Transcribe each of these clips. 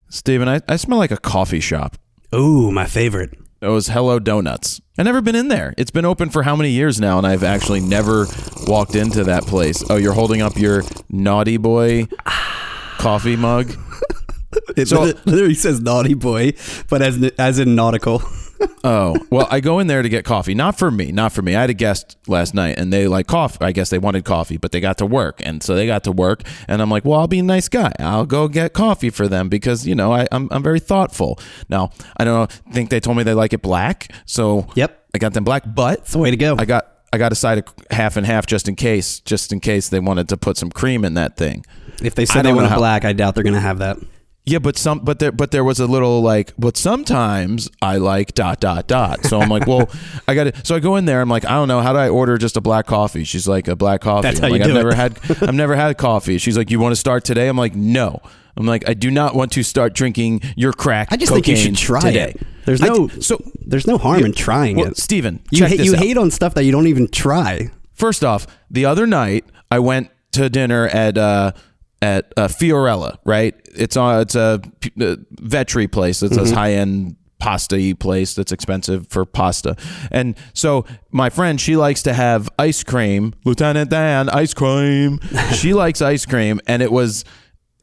Steven, I smell like a coffee shop. Ooh, my favorite. It was Hello Donuts. I've never been in there. It's been open for how many years now, and I've actually never walked into that place. Oh, you're holding up your Naughty Boy coffee mug? It literally says Naughty Boy, but as in nautical. Oh, well, I go in there to get coffee. Not for me. I had a guest last night, and they like coffee. I guess they wanted coffee, but they got to work. And so they got to work, and I'm like, well, I'll be a nice guy. I'll go get coffee for them because, you know, I'm very thoughtful. Now, I don't know. I think they told me they like it black. So yep, I got them black, but it's the way to go. I got a side of half and half just in case they wanted to put some cream in that thing. If they said they want black, I doubt they're going to have that. Yeah, but there was a little like, but sometimes I like ... So I'm like, well, I got it. So I go in there. I'm like, I don't know, how do I order just a black coffee? She's like, a black coffee. That's how I'm like, you do I've never had coffee. She's like, you want to start today? I'm like, no. I'm like, I do not want to start drinking your crack. I just think you should try today. it. There's no harm in trying it. Steven, you hate on stuff that you don't even try. First off, the other night I went to dinner at Fiorella, right? It's a Vetri place. It's a high-end pasta-y place that's expensive for pasta. And so my friend, she likes to have ice cream. Lieutenant Dan, ice cream. She likes ice cream, and it was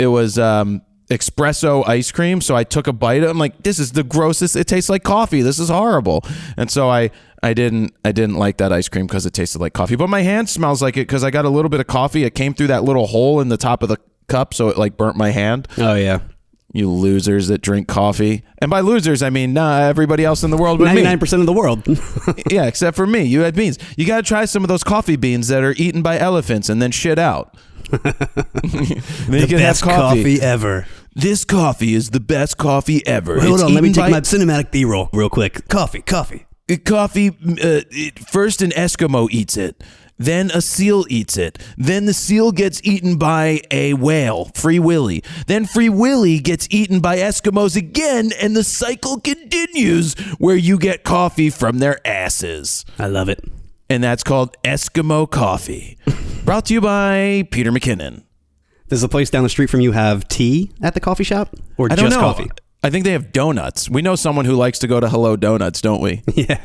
espresso ice cream. So I took a bite. I'm like, this is the grossest. It tastes like coffee. This is horrible. And so I didn't like that ice cream because it tasted like coffee. But my hand smells like it because I got a little bit of coffee. It came through that little hole in the top of the cup, so it like burnt my hand. Oh yeah, you losers that drink coffee. And by losers, I mean everybody else in the world but 99% of the world. Yeah, except for me. You had beans. You got to try some of those coffee beans that are eaten by elephants and then shit out. The best coffee ever. This coffee is the best coffee ever. Hold on, let me take my cinematic B-roll real quick. Coffee. Coffee. First an Eskimo eats it. Then a seal eats it. Then the seal gets eaten by a whale, Free Willy. Then Free Willy gets eaten by Eskimos again, and the cycle continues where you get coffee from their asses. I love it. And that's called Eskimo coffee. Brought to you by Peter McKinnon. Does the place down the street from you have tea at the coffee shop? Or I don't just know. Coffee? I think they have donuts. We know someone who likes to go to Hello Donuts, don't we? Yeah.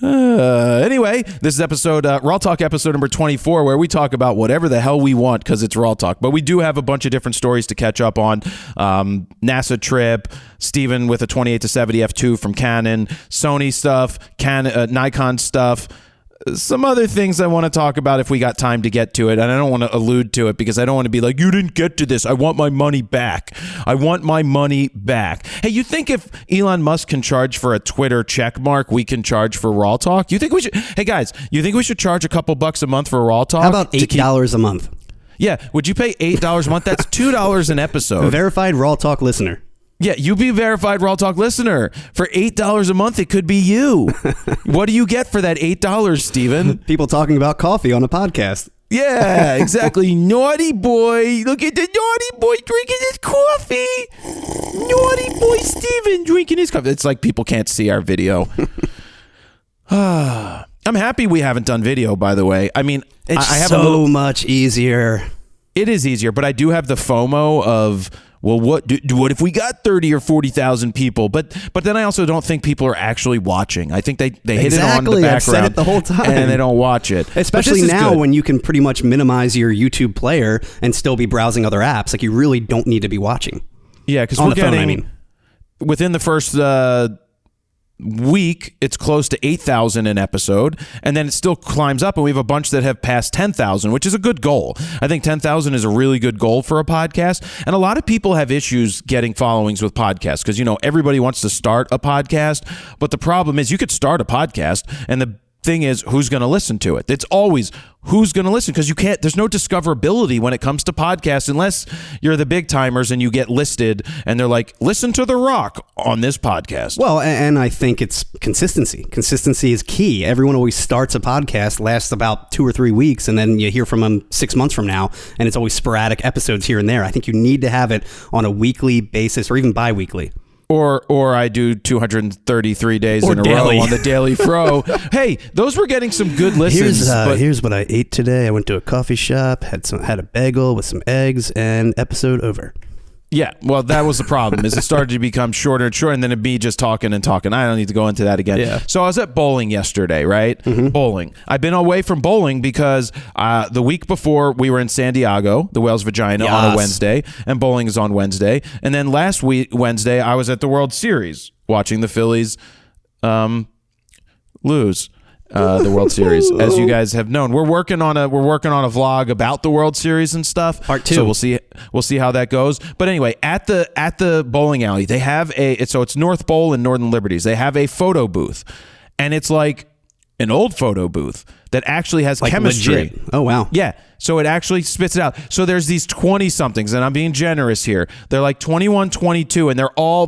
Anyway, this is RAWtalk episode number 24, where we talk about whatever the hell we want because it's RAWtalk. But we do have a bunch of different stories to catch up on. NASA trip, Steven with a 28-70 f2 from Canon, Sony stuff, Nikon stuff. Some other things I want to talk about if we got time to get to it, and I don't want to allude to it because I don't want to be like, you didn't get to this. I want my money back. Hey, you think if Elon Musk can charge for a Twitter check mark, we can charge for RAWtalk? You think we should? Hey guys, you think we should charge a couple bucks a month for RAWtalk? How about $8 a month? Yeah, would you pay $8 a month? That's $2 an episode. A verified RAWtalk listener. Yeah, you be a verified RAWtalk listener. For $8 a month, it could be you. What do you get for that $8, Steven? People talking about coffee on a podcast. Yeah, exactly. Naughty boy. Look at the naughty boy drinking his coffee. Naughty boy Steven drinking his coffee. It's like people can't see our video. I'm happy we haven't done video, by the way. I mean, it's I have much easier. It is easier, but I do have the FOMO of, well, what if we got 30 or 40,000 people? But then I also don't think people are actually watching. I think they hit it on the background. I've said it the whole time. And they don't watch it. Especially now when you can pretty much minimize your YouTube player and still be browsing other apps. Like, you really don't need to be watching. Yeah, because we're getting, within the first week, it's close to 8,000 an episode, and then it still climbs up, and we have a bunch that have passed 10,000, which is a good goal. I think 10,000 is a really good goal for a podcast, and a lot of people have issues getting followings with podcasts because, you know, everybody wants to start a podcast, but the problem is you could start a podcast, and the thing is, who's going to listen to it? It's always who's going to listen, because there's no discoverability when it comes to podcasts unless you're the big timers and you get listed and they're like, listen to The Rock on this podcast. Well, and I think it's consistency. Consistency is key. Everyone always starts a podcast, lasts about 2 or 3 weeks, and then you hear from them 6 months from now, and it's always sporadic episodes here and there. I think you need to have it on a weekly basis or even bi-weekly. Or I do 233 days in a row on the Daily Fro. Hey, those were getting some good listens. Here's what I ate today. I went to a coffee shop, had a bagel with some eggs, and episode over. Yeah, well, that was the problem. Is it started to become shorter and shorter, and then it'd be just talking and talking. I don't need to go into that again. Yeah. So I was at bowling yesterday, right? Bowling. I've been away from bowling because the week before we were in San Diego, the Whale's Vagina, on a Wednesday, and bowling is on Wednesday. And then last week, Wednesday, I was at the World Series watching the Phillies lose. The World Series, as you guys have known, we're working on a vlog about the World Series and stuff. Part 2. So we'll see how that goes. But anyway, at the bowling alley, they have it's North Bowl and Northern Liberties. They have a photo booth, and it's like an old photo booth that actually has like chemistry. Legit. Oh wow. Yeah. So it actually spits it out. So there's these 20-somethings, and I'm being generous here. They're like 21, 22, and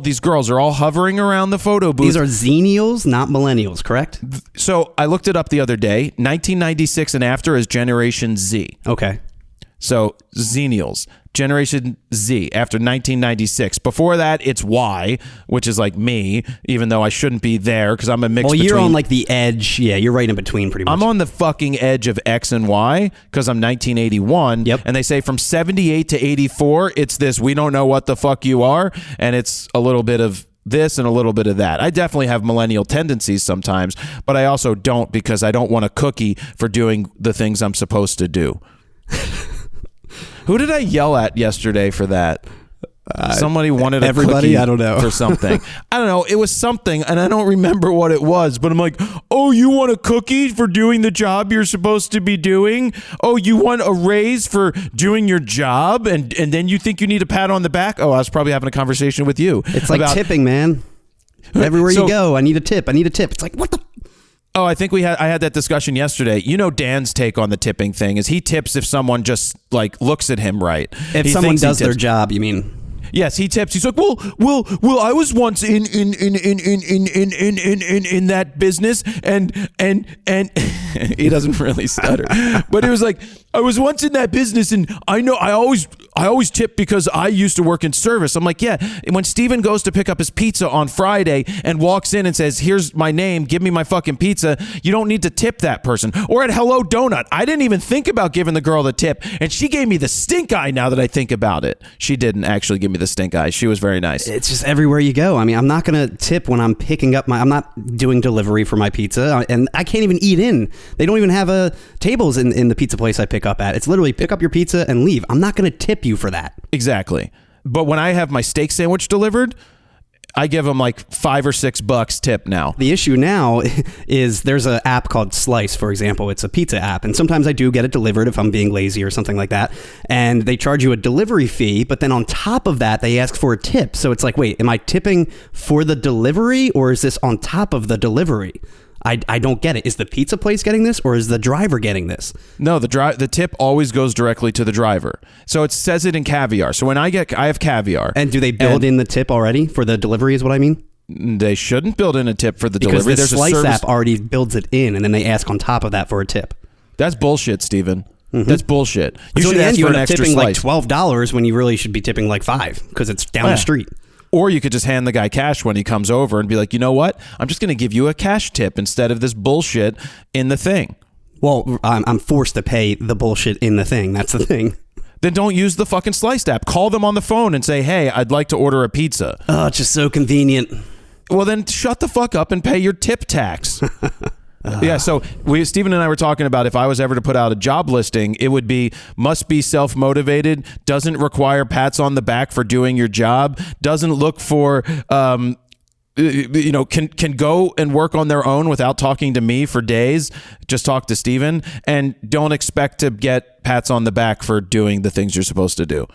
these girls are all hovering around the photo booth. These are Xennials, not millennials, correct? So I looked it up the other day. 1996 and after is Generation Z. Okay. So Xennials, Generation Z after 1996. Before that, it's Y, which is like me, even though I shouldn't be there because I'm a mix. Well, you're on like the edge. Yeah, you're right in between pretty much. I'm on the fucking edge of X and Y because I'm 1981. Yep. And they say from 78 to 84, it's this, we don't know what the fuck you are. And it's a little bit of this and a little bit of that. I definitely have millennial tendencies sometimes, but I also don't because I don't want a cookie for doing the things I'm supposed to do. Who did I yell at yesterday for that? Somebody wanted everybody. A cookie I don't know for something. I don't know. It was something, and I don't remember what it was. But I'm like, oh, you want a cookie for doing the job you're supposed to be doing? Oh, you want a raise for doing your job, and then you think you need a pat on the back? Oh, I was probably having a conversation with you. It's like tipping, man. Everywhere you go, I need a tip. I need a tip. It's like, what the? Oh, I think I had that discussion yesterday. You know, Dan's take on the tipping thing is he tips if someone just like looks at him right. If someone does their job, you mean? Yes, he tips. He's like, well, I was once in that business, and he doesn't really stutter, but it was like, I was once in that business, and I know I always tip because I used to work in service. I'm like, yeah. When Steven goes to pick up his pizza on Friday and walks in and says, here's my name, give me my fucking pizza, you don't need to tip that person. Or at Hello Donut, I didn't even think about giving the girl the tip, and she gave me the stink eye now that I think about it. She didn't actually give me the stink eye. She was very nice. It's just everywhere you go. I mean, I'm not going to tip when I'm picking up I'm not doing delivery for my pizza, and I can't even eat in. They don't even have tables in the pizza place I pick up at. It's literally pick up your pizza and leave. I'm not going to tip you for that. Exactly. But when I have my steak sandwich delivered, I give them like $5 or $6 tip now. The issue now is there's an app called Slice, for example. It's a pizza app, and sometimes I do get it delivered if I'm being lazy or something like that. And they charge you a delivery fee, but then on top of that, they ask for a tip. So it's like, wait, am I tipping for the delivery, or is this on top of the delivery? I don't get it. Is the pizza place getting this, or is the driver getting this? No, the tip always goes directly to the driver. So it says it in caviar. So when I have caviar. And do they build in the tip already for the delivery is what I mean? They shouldn't build in a tip for the because delivery. Because the Slice app already builds it in, and then they ask on top of that for a tip. That's bullshit, Steven. Mm-hmm. That's bullshit. You should ask for an extra tipping slice. Like $12 when you really should be tipping like $5 because it's down the street. Or you could just hand the guy cash when he comes over and be like, you know what? I'm just going to give you a cash tip instead of this bullshit in the thing. Well, I'm forced to pay the bullshit in the thing. That's the thing. Then don't use the fucking Sliced app. Call them on the phone and say, hey, I'd like to order a pizza. Oh, it's just so convenient. Well, then shut the fuck up and pay your tip tax. Yeah, so Steven and I were talking about if I was ever to put out a job listing, it would be must be self-motivated, doesn't require pats on the back for doing your job, doesn't look for, can go and work on their own without talking to me for days, just talk to Steven, and don't expect to get pats on the back for doing the things you're supposed to do.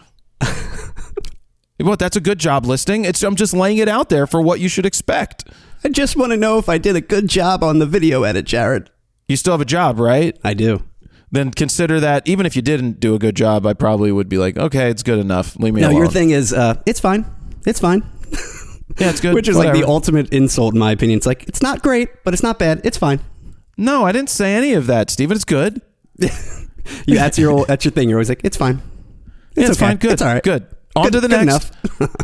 Well, that's a good job listing. I'm just laying it out there for what you should expect. I just want to know if I did a good job on the video edit, Jared. You still have a job, right? I do. Then consider that even if you didn't do a good job, I probably would be like, okay, it's good enough. Leave me alone. No, your thing is, it's fine. It's fine. Yeah, it's good. Which is like the ultimate insult in my opinion. It's like, it's not great, but it's not bad. It's fine. No, I didn't say any of that, Steven. It's good. That's your thing. You're always like, it's fine. It's fine. Good. It's all right. Good. On to the next. Enough.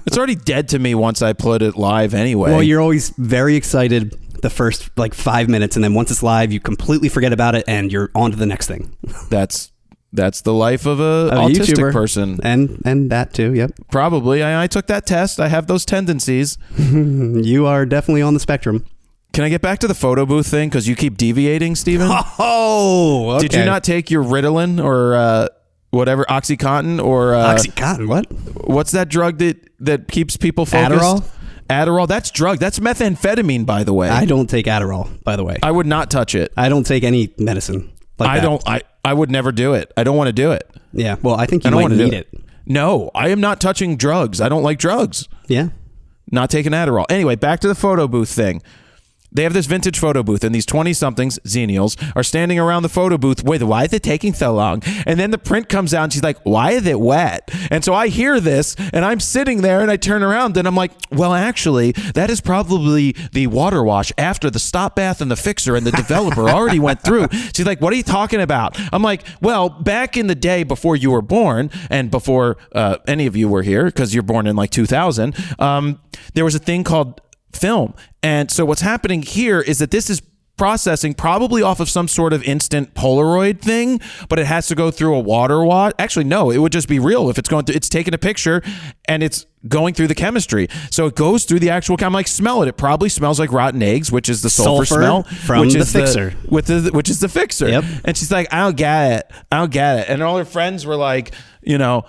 It's already dead to me once I put it live anyway. Well, you're always very excited the first like 5 minutes, and then once it's live, you completely forget about it, and you're on to the next thing. That's That's the life of a autistic YouTuber. person. And that too, yep. Probably. I took that test. I have those tendencies. You are definitely on the spectrum. Can I get back to the photo booth thing? Because you keep deviating, Steven. Oh, okay. Did you not take your Ritalin or whatever, OxyContin or... OxyContin, what? What's that drug that keeps people focused? Adderall? That's drug. That's methamphetamine, by the way. I don't take Adderall, by the way. I would not touch it. I don't take any medicine like that. I would never do it. I don't want to do it. Yeah, well, I think you might need it. No, I am not touching drugs. I don't like drugs. Yeah. Not taking Adderall. Anyway, back to the photo booth thing. They have this vintage photo booth, and these 20-somethings, Xenials, are standing around the photo booth with, why is it taking so long? And then the print comes out, and she's like, why is it wet? And so I hear this, and I'm sitting there, and I turn around, and I'm like, well, actually, that is probably the water wash after the stop bath and the fixer and the developer already went through. She's like, what are you talking about? I'm like, well, back in the day before you were born, and before any of you were here, because you're born in like 2000, there was a thing called film. And so what's happening here is that this is processing probably off of some sort of instant Polaroid thing, but it has to go through a water wash. Actually, no, it would just be real if it's going through, it's taking a picture and it's going through the chemistry. So it goes through the actual, I'm like, smell it. It probably smells like rotten eggs, which is the sulfur smell from which the is fixer. Which is the fixer. Yep. And she's like, I don't get it. And all her friends were like, I'm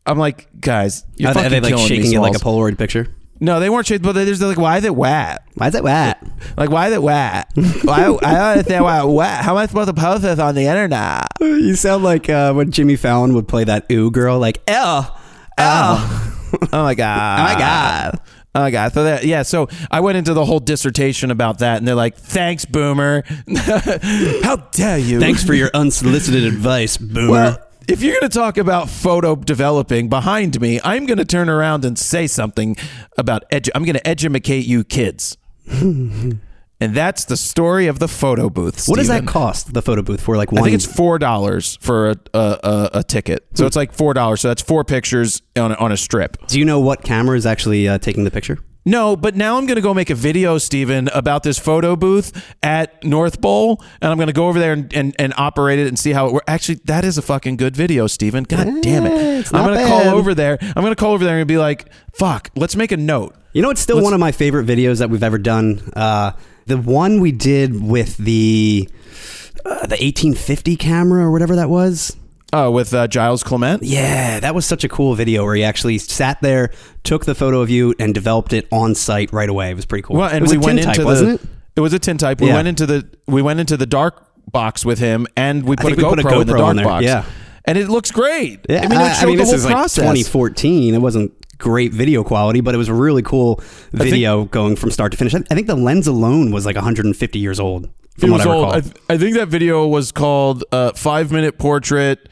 like, guys, you're fucking are they like killing shaking these it like a walls. Polaroid picture? No, they weren't shaped, but they're just like, why is it wet? Why is it wet? Like, why is it wet? I don't understand why it's wet. How am I supposed to post this on the internet? You sound like when Jimmy Fallon would play that ooh girl, like, ew. Oh my God. Oh my God. Oh my God. So I went into the whole dissertation about that, and they're like, thanks, boomer. How dare you? Thanks for your unsolicited advice, boomer. Well, if you're going to talk about photo developing behind me, I'm going to turn around and say something about I'm going to edumacate you kids. And that's the story of the photo booth, Steven. What does that cost, the photo booth, for like one? I think it's $4 for a ticket. So it's like $4. So that's 4 pictures on a strip. Do you know what camera is actually taking the picture? No, but now I'm going to go make a video, Steven, about this photo booth at North Bowl, and I'm going to go over there and operate it and see how it works. Actually, that is a fucking good video, Steven. God damn it. I'm going to call over there. I'm going to call over there and be like, fuck, let's make a note. You know, it's still one of my favorite videos that we've ever done. The one we did with the 1850 camera or whatever that was. Oh, with Giles Clement? Yeah, that was such a cool video where he actually sat there, took the photo of you, and developed it on site right away. It was pretty cool. Well, and it was we a went tintype, into wasn't it? It was a tintype. We Yeah. went into the dark box with him, and we put a think we put a GoPro in the GoPro dark in there, box. yeah. And it looks great. Yeah, I mean, it showed the this whole is like process. 2014. It wasn't great video quality, but it was a really cool video going from start to finish. I think the lens alone was like 150 years old. It was old. I think that video was called 5-minute portrait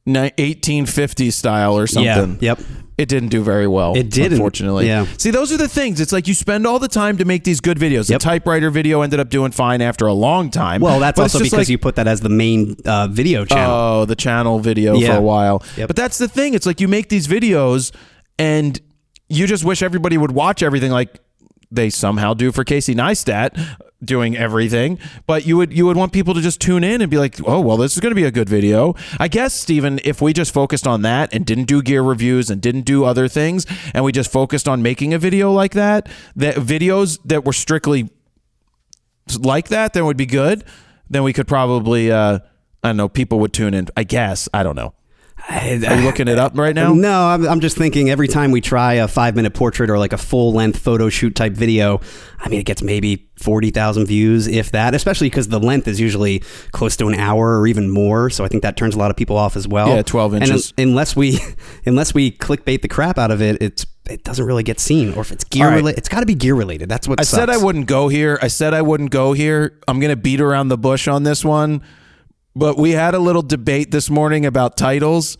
1850 style or something. Yeah, yep. It didn't do very well. It didn't, unfortunately. yeah. See, those are the things. It's like you spend all the time to make these good videos. The typewriter video ended up doing fine after a long time. Well, that's but also because you put that as the main video channel. Oh, the channel video for a while. Yep. But that's the thing. It's like you make these videos and you just wish everybody would watch everything like they somehow do for Casey Neistat doing everything, but you would want people to just tune in and be like, oh, well, this is going to be a good video. I guess, Steven, if we just focused on that and didn't do gear reviews and didn't do other things, and we just focused on making a video like that videos that were strictly like that, then would be good. Then we could probably, I don't know, people would tune in. I guess. I don't know. Are you looking it up right now? No, I'm just thinking every time we try a 5-minute portrait or like a full-length photo shoot type video, I mean, it gets maybe 40,000 views, if that, especially because the length is usually close to an hour or even more. So I think that turns a lot of people off as well. Yeah, 12 inches. And unless we clickbait the crap out of it, it doesn't really get seen. Or if it's gear related, it's got to be gear related. That's what sucks. I said I wouldn't go here. I'm going to beat around the bush on this one. But we had a little debate this morning about titles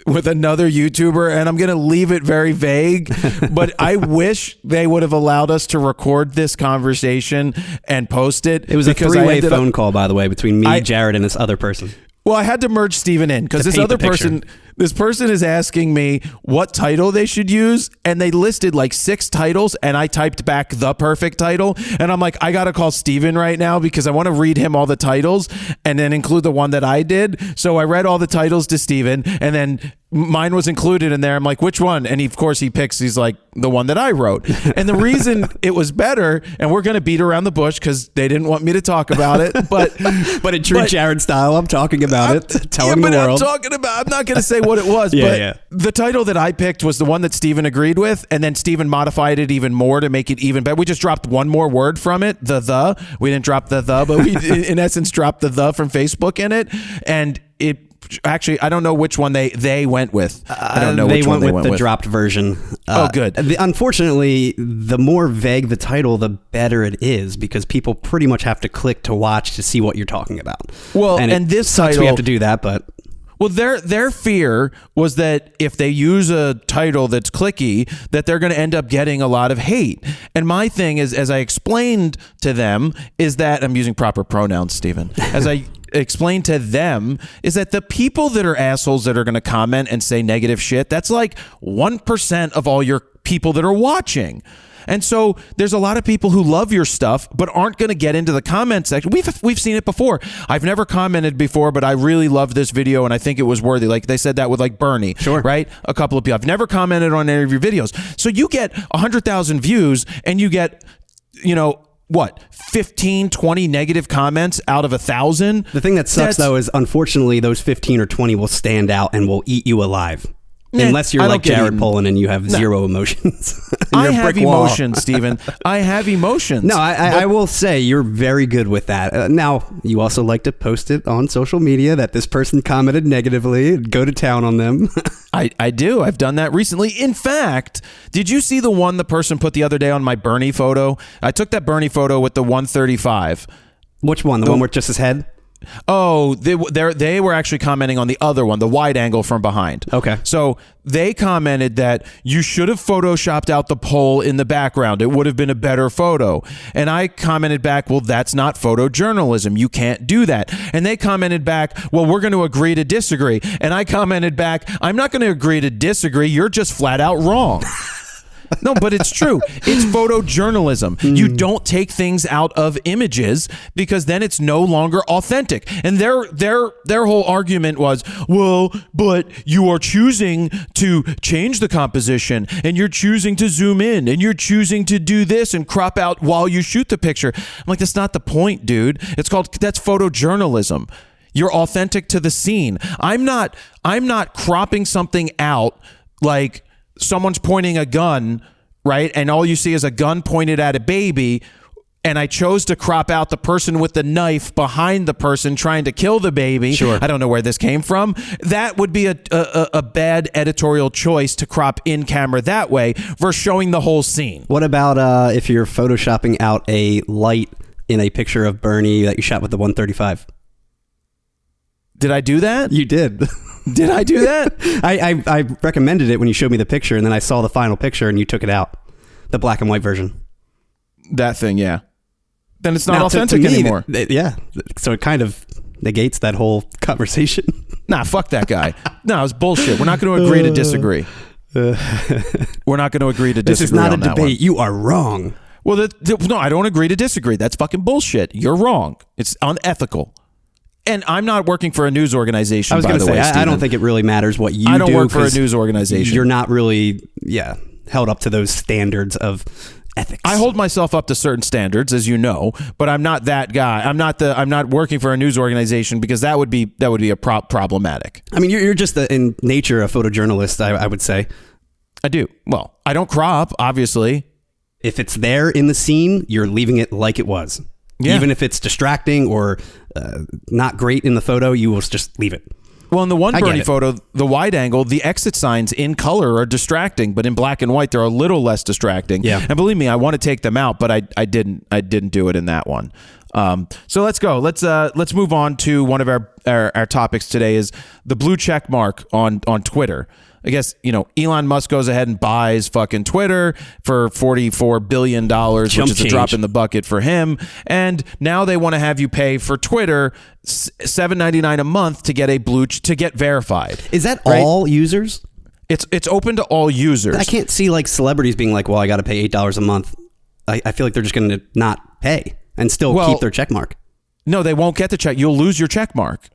with another YouTuber, and I'm going to leave it very vague, but I wish they would have allowed us to record this conversation and post it. It was a 3-way phone call, by the way, between me, Jared, and this other person. Well, I had to merge Steven in because this other person This person is asking me what title they should use, and they listed like 6 titles, and I typed back the perfect title, and I'm like, I gotta call Steven right now because I want to read him all the titles and then include the one that I did. So I read all the titles to Steven, and then mine was included in there. I'm like, which one? And of course he picks, he's like, the one that I wrote. And the reason it was better, and we're going to beat around the bush because they didn't want me to talk about it, but in true Jared style, I'm talking about it, telling the world. I'm not going to say what it was, but the title that I picked was the one that Steven agreed with, and then Steven modified it even more to make it even better. We just dropped one more word from it, the. We didn't drop the, but we in essence dropped the from Facebook in it, and it actually, I don't know which one they went with. I don't know which one they went with. The dropped version. Oh, good. Unfortunately, the more vague the title, the better it is, because people pretty much have to click to watch to see what you're talking about. Well, and this title, we have to do that, but... Well, their fear was that if they use a title that's clicky, that they're going to end up getting a lot of hate. And my thing is, as I explained to them, is that I'm using proper pronouns, Stephen. As I explain to them, is that the people that are assholes that are going to comment and say negative shit, that's like 1% of all your people that are watching. And so there's a lot of people who love your stuff but aren't going to get into the comment section. We've seen it before. I've never commented before, but I really loved this video and I think it was worthy. Like they said that with like Bernie, sure, right? A couple of people. I've never commented on any of your videos. So you get 100,000 views and you get, what, 15, 20 negative comments out of 1,000? The thing that sucks, though, is unfortunately those 15 or 20 will stand out and will eat you alive. Unless you're like Jared Polin and you have zero emotions. I have emotions, Stephen. I have emotions. No, I will say you're very good with that. Now, you also like to post it on social media that this person commented negatively and go to town on them. I do. I've done that recently. In fact, did you see the one the person put the other day on my Bernie photo? I took that Bernie photo with the 135. Which one? The one with just his head? Oh, they were actually commenting on the other one, the wide angle from behind. Okay. So they commented that you should have photoshopped out the pole in the background. It would have been a better photo. And I commented back, well, that's not photojournalism. You can't do that. And they commented back, well, we're going to agree to disagree. And I commented back, I'm not going to agree to disagree. You're just flat out wrong. No, but it's true. It's photojournalism. You don't take things out of images because then it's no longer authentic. And their whole argument was, well, but you are choosing to change the composition and you're choosing to zoom in and you're choosing to do this and crop out while you shoot the picture. I'm like, that's not the point, dude. That's photojournalism. You're authentic to the scene. I'm not cropping something out like someone's pointing a gun, right? And all you see is a gun pointed at a baby. And I chose to crop out the person with the knife behind the person trying to kill the baby. Sure. I don't know where this came from. That would be a bad editorial choice to crop in camera that way versus showing the whole scene. What about if you're photoshopping out a light in a picture of Bernie that you shot with the 135? Did I do that? You did. Did I do that? I recommended it when you showed me the picture, and then I saw the final picture, and you took it out, the black and white version. That thing, yeah. Then it's not authentic anymore. So it kind of negates that whole conversation. Nah, fuck that guy. No, it's bullshit. We're not going to agree to disagree. We're not going to agree to disagree. This is not a debate. You are wrong. Well, no, I don't agree to disagree. That's fucking bullshit. You're wrong. It's unethical. And I'm not working for a news organization, by the way, Stephen. I don't think it really matters what you do. I don't work for a news organization. You're not really, held up to those standards of ethics. I hold myself up to certain standards, as you know, but I'm not that guy. I'm not working for a news organization because that would be problematic. I mean, you're just in nature a photojournalist, I would say. I do. Well, I don't crop, obviously. If it's there in the scene, you're leaving it like it was. Yeah. Even if it's distracting or not great in the photo, you will just leave it. Well, in the one Bernie photo, the wide angle, the exit signs in color are distracting, but in black and white, they're a little less distracting. Yeah. And believe me, I want to take them out, but I didn't do it in that one. So let's go. Let's move on to one of our topics today is the blue check mark on Twitter. I guess, Elon Musk goes ahead and buys fucking Twitter for $44 billion, which is a drop in the bucket for him. And now they want to have you pay for Twitter $7.99 a month to get verified. Is that all users? It's open to all users. I can't see like celebrities being like, well, I got to pay $8 a month. I feel like they're just going to not pay and still keep their check mark. No, they won't get the check. You'll lose your check mark.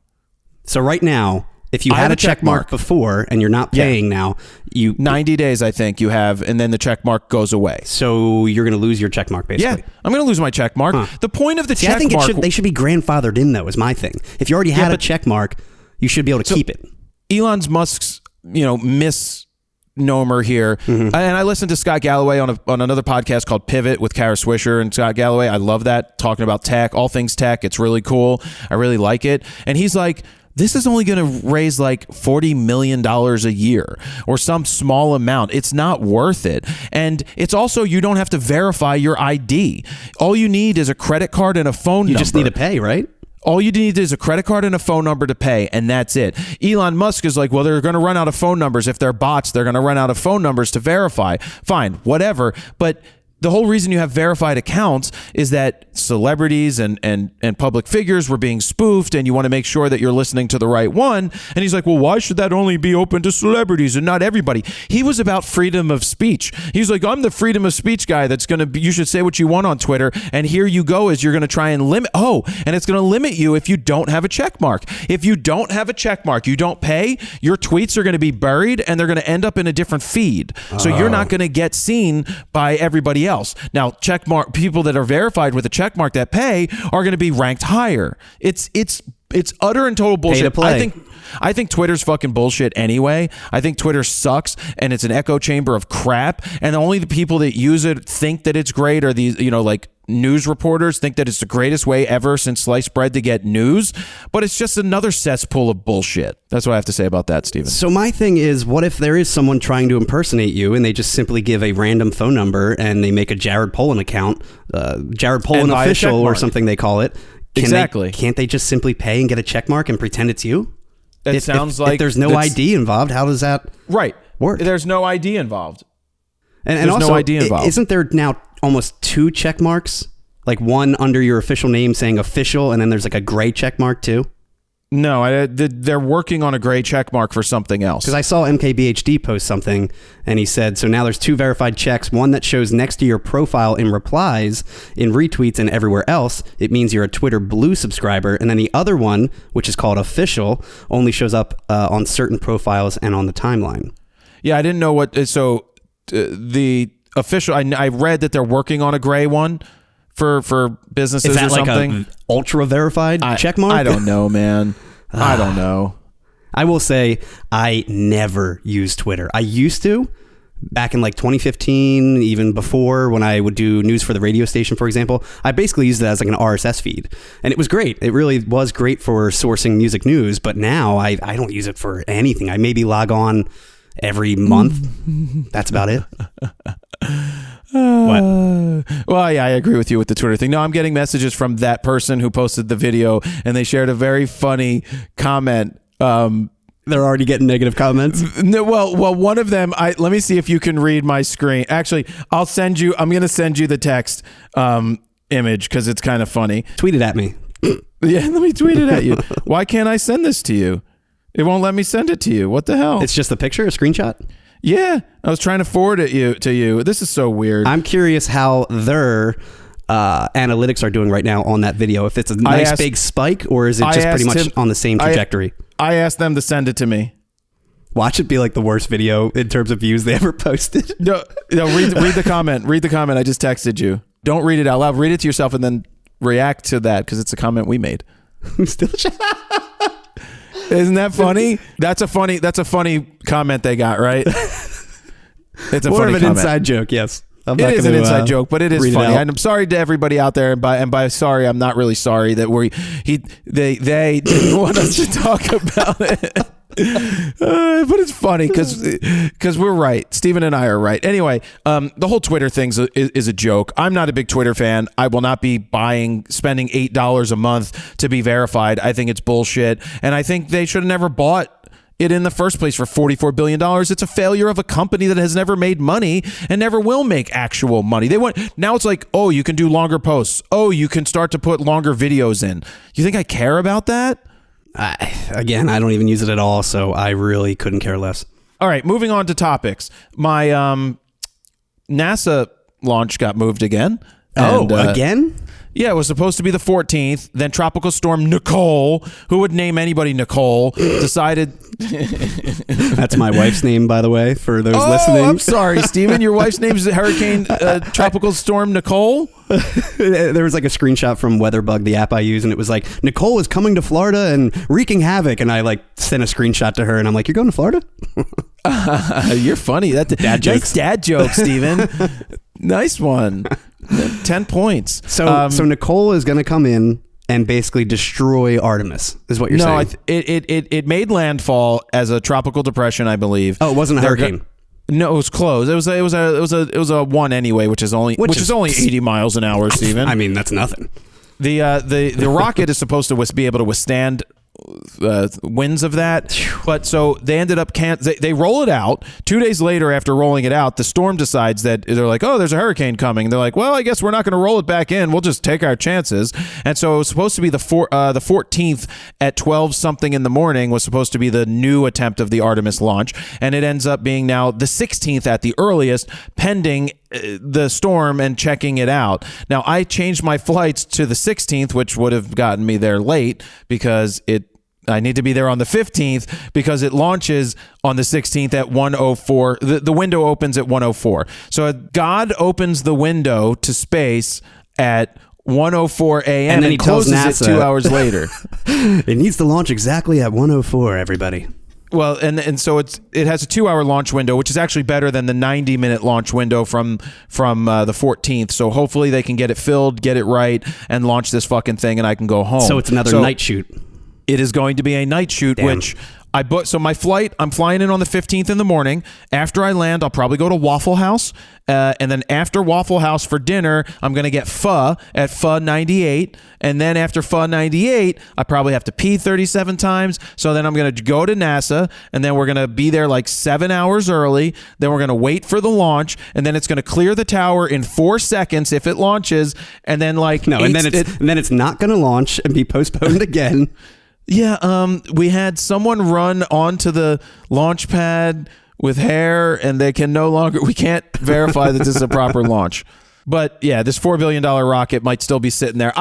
So right now, if you had a check mark before and you're not paying now, 90 days, I think you have, and then the check mark goes away. So you're going to lose your check mark, basically. Yeah, I'm going to lose my check mark. Huh. The point of the check mark... I think they should be grandfathered in, though, is my thing. If you already had a check mark, you should be able to keep it. Elon Musk's, misnomer here, and I listened to Scott Galloway on another podcast called Pivot with Kara Swisher and Scott Galloway. I love that, talking about tech, all things tech. It's really cool. I really like it. And he's like, this is only going to raise like $40 million a year or some small amount. It's not worth it. And it's also, you don't have to verify your ID. All you need is a credit card and a phone number. You just need to pay, right? All you need is a credit card and a phone number to pay, and that's it. Elon Musk is like, well, they're going to run out of phone numbers. If they're bots, they're going to run out of phone numbers to verify. Fine, whatever. But the whole reason you have verified accounts is that celebrities and public figures were being spoofed, and you want to make sure that you're listening to the right one. And he's like, well, why should that only be open to celebrities and not everybody? He was about freedom of speech. He's like, I'm the freedom of speech guy that's going to be, you should say what you want on Twitter. And here you go, is you're going to try and limit, and it's going to limit you if you don't have a check mark. If you don't have a check mark, you don't pay, your tweets are going to be buried and they're going to end up in a different feed. So you're not going to get seen by everybody else. Now, check mark people that are verified with a check mark that pay are going to be ranked higher. It's utter and total bullshit. Pay to play. I think Twitter's fucking bullshit anyway. I think Twitter sucks and it's an echo chamber of crap. And only the people that use it think that it's great, or these, like news reporters think that it's the greatest way ever since sliced bread to get news. But it's just another cesspool of bullshit. That's what I have to say about that, Steven. So my thing is, what if there is someone trying to impersonate you and they just simply give a random phone number and they make a Jared Polin account, Jared Polin official or something they call it. Can't they just simply pay and get a check mark and pretend it's you? It sounds like if there's no ID involved, how does that work? There's no ID involved. And there's also, no ID involved. Isn't there now almost 2 check marks? Like one under your official name saying official, and then there's like a gray check mark too? No, they're working on a gray check mark for something else. Because I saw MKBHD post something, and he said, so now there's 2 verified checks, one that shows next to your profile in replies, in retweets, and everywhere else. It means you're a Twitter Blue subscriber. And then the other one, which is called official, only shows up on certain profiles and on the timeline. Yeah, I didn't know what... So the official... I read that they're working on a gray one for businesses or something. Is that like a ultra verified check mark? I don't know, man. I don't know. I will say I never use Twitter. I used to back in like 2015, even before, when I would do news for the radio station, for example. I basically used it as like an RSS feed, and it was great. It really was great for sourcing music news, but now I don't use it for anything. I maybe log on every month. That's about it. What? Well, yeah, I agree with you with the Twitter thing. No, I'm getting messages from that person who posted the video, and they shared a very funny comment. They're already getting negative comments. No, well, one of them. Let me see if you can read my screen. Actually, I'm going to send you the text image because it's kind of funny. Tweet it at me. Yeah, let me tweet it at you. Why can't I send this to you? It won't let me send it to you. What the hell? It's just a picture, a screenshot? Yeah, I was trying to forward it to you. This is so weird. I'm curious how their analytics are doing right now on that video. If it's a nice big spike, or is it just pretty much on the same trajectory? I asked them to send it to me. Watch it be like the worst video in terms of views they ever posted. No, read the comment. Read the comment I just texted you. Don't read it out loud. Read it to yourself and then react to that because it's a comment we made. Isn't that funny? That's a funny comment they got, right? It's a more funny of an comment. Inside joke, yes. It is an inside joke, but it is funny. And I'm sorry to everybody out there, and by sorry, I'm not really sorry that they didn't want us to talk about it. But it's funny because we're right. Steven and I are right. Anyway, the whole Twitter thing is a joke. I'm not a big Twitter fan. I will not be spending $8 a month to be verified. I think it's bullshit, and I think they should have never bought it in the first place for $44 billion. It's a failure of a company that has never made money and never will make actual money. Now it's like, oh, you can do longer posts. Oh, you can start to put longer videos in. You think I care about that? Again, I don't even use it at all, so I really couldn't care less. All right, moving on to topics. My NASA launch got moved again. Again? Yeah, it was supposed to be the 14th. Then Tropical Storm Nicole, who would name anybody Nicole, decided... That's my wife's name, by the way, for those listening. I'm sorry, Steven. Your wife's name is Hurricane Tropical Storm Nicole? There was like a screenshot from WeatherBug, the app I use, and it was like, Nicole is coming to Florida and wreaking havoc. And I like sent a screenshot to her, and I'm like, you're going to Florida? You're funny. That's dad jokes. Nice dad joke, Steven. Nice one. 10 points. So Nicole is going to come in and basically destroy Artemis, is what you're saying? No, it made landfall as a tropical depression, I believe. Oh, it wasn't a hurricane. No, it was close. It was a one anyway, which is only 80 miles an hour, Steven. I mean, that's nothing. The rocket is supposed to be able to withstand winds of that, but so they ended up they roll it out 2 days later. After rolling it out, the storm decides that they're like, oh, there's a hurricane coming. They're like, well, I guess we're not going to roll it back in, we'll just take our chances. And so it was supposed to be the 14th at 12 something in the morning was supposed to be the new attempt of the Artemis launch, and it ends up being now the 16th at the earliest, pending the storm and checking it out. Now, I changed my flights to the 16th, which would have gotten me there late because I need to be there on the 15th because it launches on the 16th at 1:04. The window opens at 1:04. So God opens the window to space at 1:04 a.m. and then he closes tells NASA, it 2 hours later. It needs to launch exactly at 1:04, everybody. Well, and so it has a 2-hour launch window, which is actually better than the 90-minute launch window from the 14th. So hopefully they can get it filled, get it right, and launch this fucking thing, and I can go home. So it's another night shoot. It is going to be a night shoot, which I booked. So my flight, I'm flying in on the 15th in the morning. After I land, I'll probably go to Waffle House. And then after Waffle House for dinner, I'm going to get pho at Pho 98. And then after Pho 98, I probably have to pee 37 times. So then I'm going to go to NASA, and then we're going to be there like 7 hours early. Then we're going to wait for the launch, and then it's going to clear the tower in 4 seconds if it launches. And then and then it's not going to launch and be postponed again. Yeah, we had someone run onto the launch pad with hair, and we can't verify that this is a proper launch. But yeah, this $4 billion rocket might still be sitting there.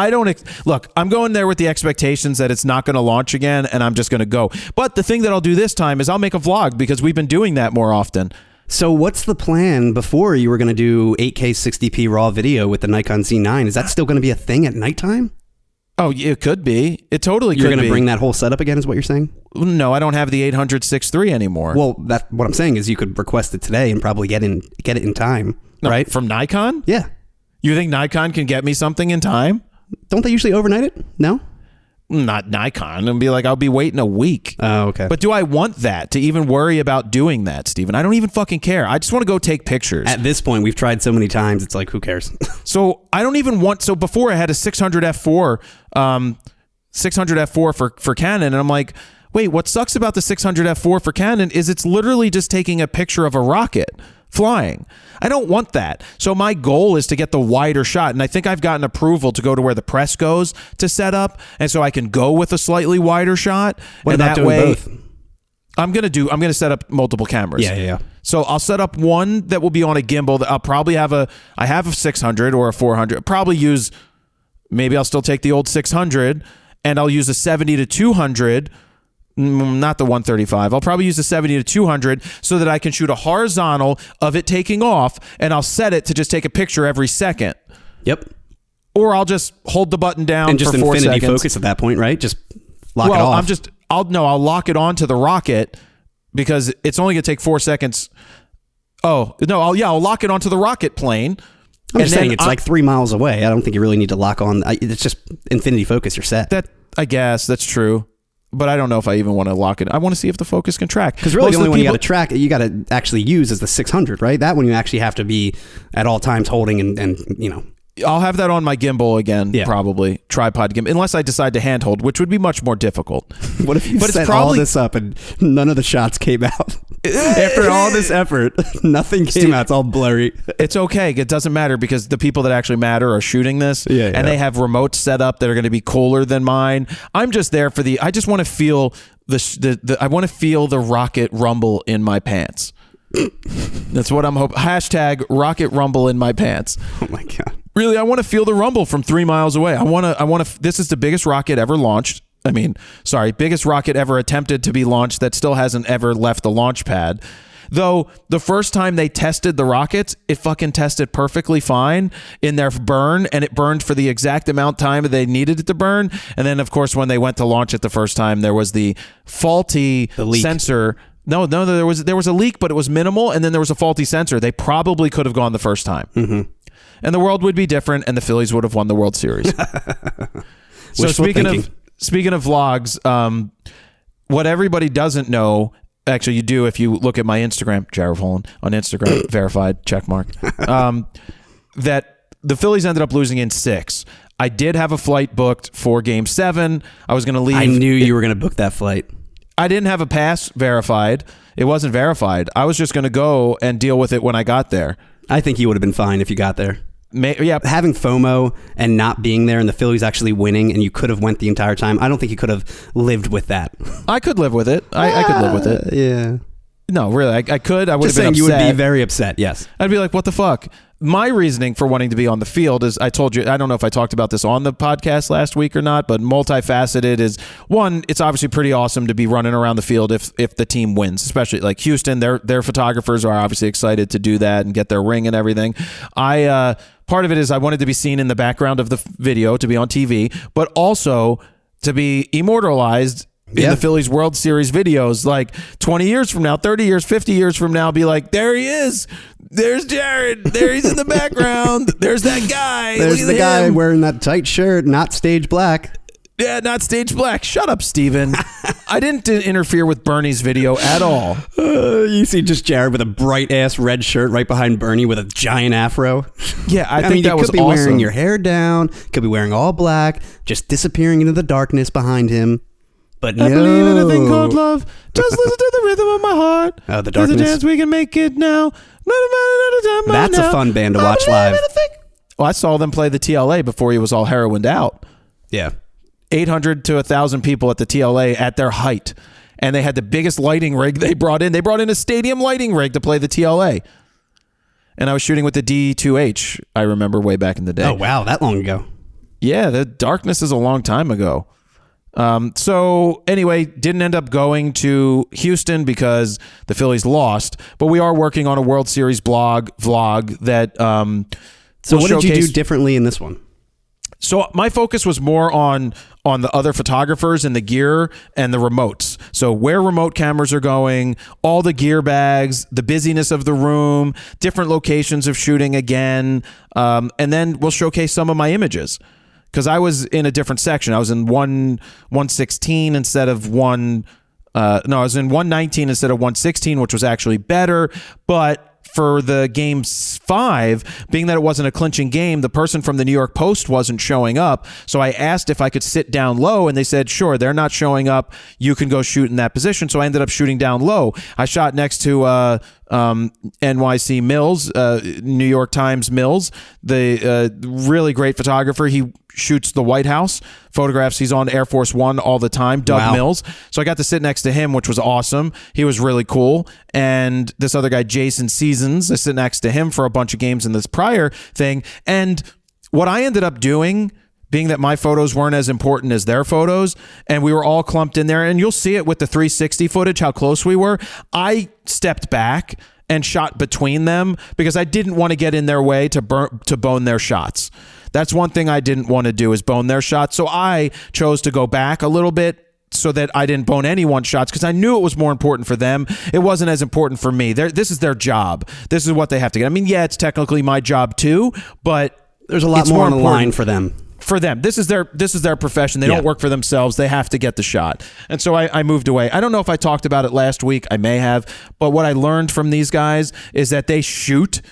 Look, I'm going there with the expectations that it's not going to launch again, and I'm just going to go. But the thing that I'll do this time is I'll make a vlog because we've been doing that more often. So what's the plan? Before you were going to do 8K 60p raw video with the Nikon Z9. Is that still going to be a thing at nighttime? Oh, it could be. It totally could be. You're going to bring that whole setup again, is what you're saying? No, I don't have the 800-6.3 anymore. Well, what I'm saying is you could request it today and probably get it in time, right? From Nikon? Yeah. You think Nikon can get me something in time? Don't they usually overnight it? No? Not Nikon. And be like, I'll be waiting a week. Oh, okay. But do I want that to even worry about doing that, Steven? I don't even fucking care. I just want to go take pictures. At this point, we've tried so many times, it's like, who cares? So I don't even want. So before I had a 600 f4, 600 f4 for Canon, and I'm like, wait, what sucks about the 600 f4 for Canon is it's literally just taking a picture of a rocket flying. I don't want that. So my goal is to get the wider shot, and I think I've gotten approval to go to where the press goes to set up, and so I can go with a slightly wider shot. What and about that doing way, both? I'm gonna set up multiple cameras. Yeah. So I'll set up one that will be on a gimbal. That I'll probably have I have a 600 or a 400. Maybe I'll still take the old 600, and I'll use a 70 to 200. Not the 135. I'll probably use a 70 to 200 so that I can shoot a horizontal of it taking off, and I'll set it to just take a picture every second. Yep. Or I'll just hold the button down and just for 4 seconds. infinity focus at that point, right? Just lock it off. I'll lock it onto the rocket because it's only going to take 4 seconds. Oh, no, I'll lock it onto the rocket plane. I'm just saying it's like 3 miles away. I don't think you really need to lock on. It's just infinity focus. You're set. I guess that's true. But I don't know if I even want to lock it. I want to see if the focus can track. Because really, the only one you got to track, you got to actually use is the 600, right? That one you actually have to be at all times holding and I'll have that on my gimbal again, Yeah. probably tripod gimbal, unless I decide to handhold, which would be much more difficult. What if you But it's set all this up and none of the shots came out? After all this effort, nothing came out. It's all blurry. It's okay. It doesn't matter because the people that actually matter are shooting this, and they have remotes set up that are going to be cooler than mine. I'm just there for I just want to feel I want to feel the rocket rumble in my pants. That's what I'm hoping. Hashtag rocket rumble in my pants. Oh my God. Really, I want to feel the rumble from 3 miles away. I want to. This is the biggest rocket ever launched. Biggest rocket ever attempted to be launched that still hasn't ever left the launch pad. Though the first time they tested the rockets, it fucking tested perfectly fine in their burn, and it burned for the exact amount of time they needed it to burn. And then, of course, when they went to launch it the first time, there was the faulty sensor. No, there was a leak, but it was minimal, and then there was a faulty sensor. They probably could have gone the first time. Mm-hmm. And the world would be different, and the Phillies would have won the World Series. So speaking of vlogs, what everybody doesn't know, actually you do if you look at my Instagram, Jared Polin on Instagram, verified, check mark, that the Phillies ended up losing in 6. I did have a flight booked for Game 7. I was going to leave. I knew you were going to book that flight. I didn't have a pass verified. It wasn't verified. I was just going to go and deal with it when I got there. I think you would have been fine if you got there. Yeah. Having FOMO and not being there and the Phillies actually winning and you could have went the entire time, I don't think you could have lived with that. I could live with it. I could live with it. Yeah. No, really, I could. I would Just have been saying upset. You would be very upset, yes. I'd be like, what the fuck? My reasoning for wanting to be on the field is, I told you, I don't know if I talked about this on the podcast last week or not, but multifaceted is, one, it's obviously pretty awesome to be running around the field if the team wins, especially like Houston, their photographers are obviously excited to do that and get their ring and everything. Part of it is I wanted to be seen in the background of the video, to be on TV, but also to be immortalized in the Phillies World Series videos, like 20 years from now, 30 years, 50 years from now, be like, there he is. There's Jared. There he's in the background. There's that guy. There's the guy wearing that tight shirt, not stage black. Yeah, not stage black. Shut up, Steven. I didn't interfere with Bernie's video at all. You see just Jared with a bright-ass red shirt right behind Bernie with a giant afro. Yeah, I think that you was could be awesome. wearing your hair down, could be wearing all black, just disappearing into the darkness behind him. But I believe in a thing called love. Just listen to the rhythm of my heart. Oh, the There's darkness. a chance we can make it now. That's a fun band to watch live. Well, I saw them play the TLA before he was all heroined out. Yeah. 800 to 1,000 people at the TLA at their height. And they had the biggest lighting rig they brought in. They brought in a stadium lighting rig to play the TLA. And I was shooting with the D2H, I remember way back in the day. Oh, wow. That long ago. Yeah, the darkness is a long time ago. So anyway, didn't end up going to Houston because the Phillies lost, but we are working on a World Series vlog that So what did you do differently in this one? So my focus was more on the other photographers and the gear and the remotes. So where remote cameras are going, all the gear bags, the busyness of the room, different locations of shooting again, and then we'll showcase some of my images. Because I was in a different section. I was in 116 instead of I was in 119 instead of 116, which was actually better. But for the Game 5, being that it wasn't a clinching game, the person from the New York Post wasn't showing up. So I asked if I could sit down low, and they said, sure, they're not showing up. You can go shoot in that position. So I ended up shooting down low. I shot next to NYC Mills, New York Times Mills, the really great photographer. He shoots the White House photographs. He's on Air Force One all the time, Doug Mills. So I got to sit next to him, which was awesome. He was really cool. And this other guy, Jason Seasons, I sit next to him for a bunch of games in this prior thing. And what I ended up doing, being that my photos weren't as important as their photos, and we were all clumped in there, and you'll see it with the 360 footage, how close we were. I stepped back and shot between them because I didn't want to get in their way to bone their shots. That's one thing I didn't want to do, is bone their shots. So I chose to go back a little bit so that I didn't bone anyone's shots, because I knew it was more important for them. It wasn't as important for me. This is their job. This is what they have to get. I mean, yeah, it's technically my job too, but there's a lot more on the line for them. For them, this is their profession. They don't work for themselves. They have to get the shot. And so I moved away. I don't know if I talked about it last week. I may have. But what I learned from these guys is that they shoot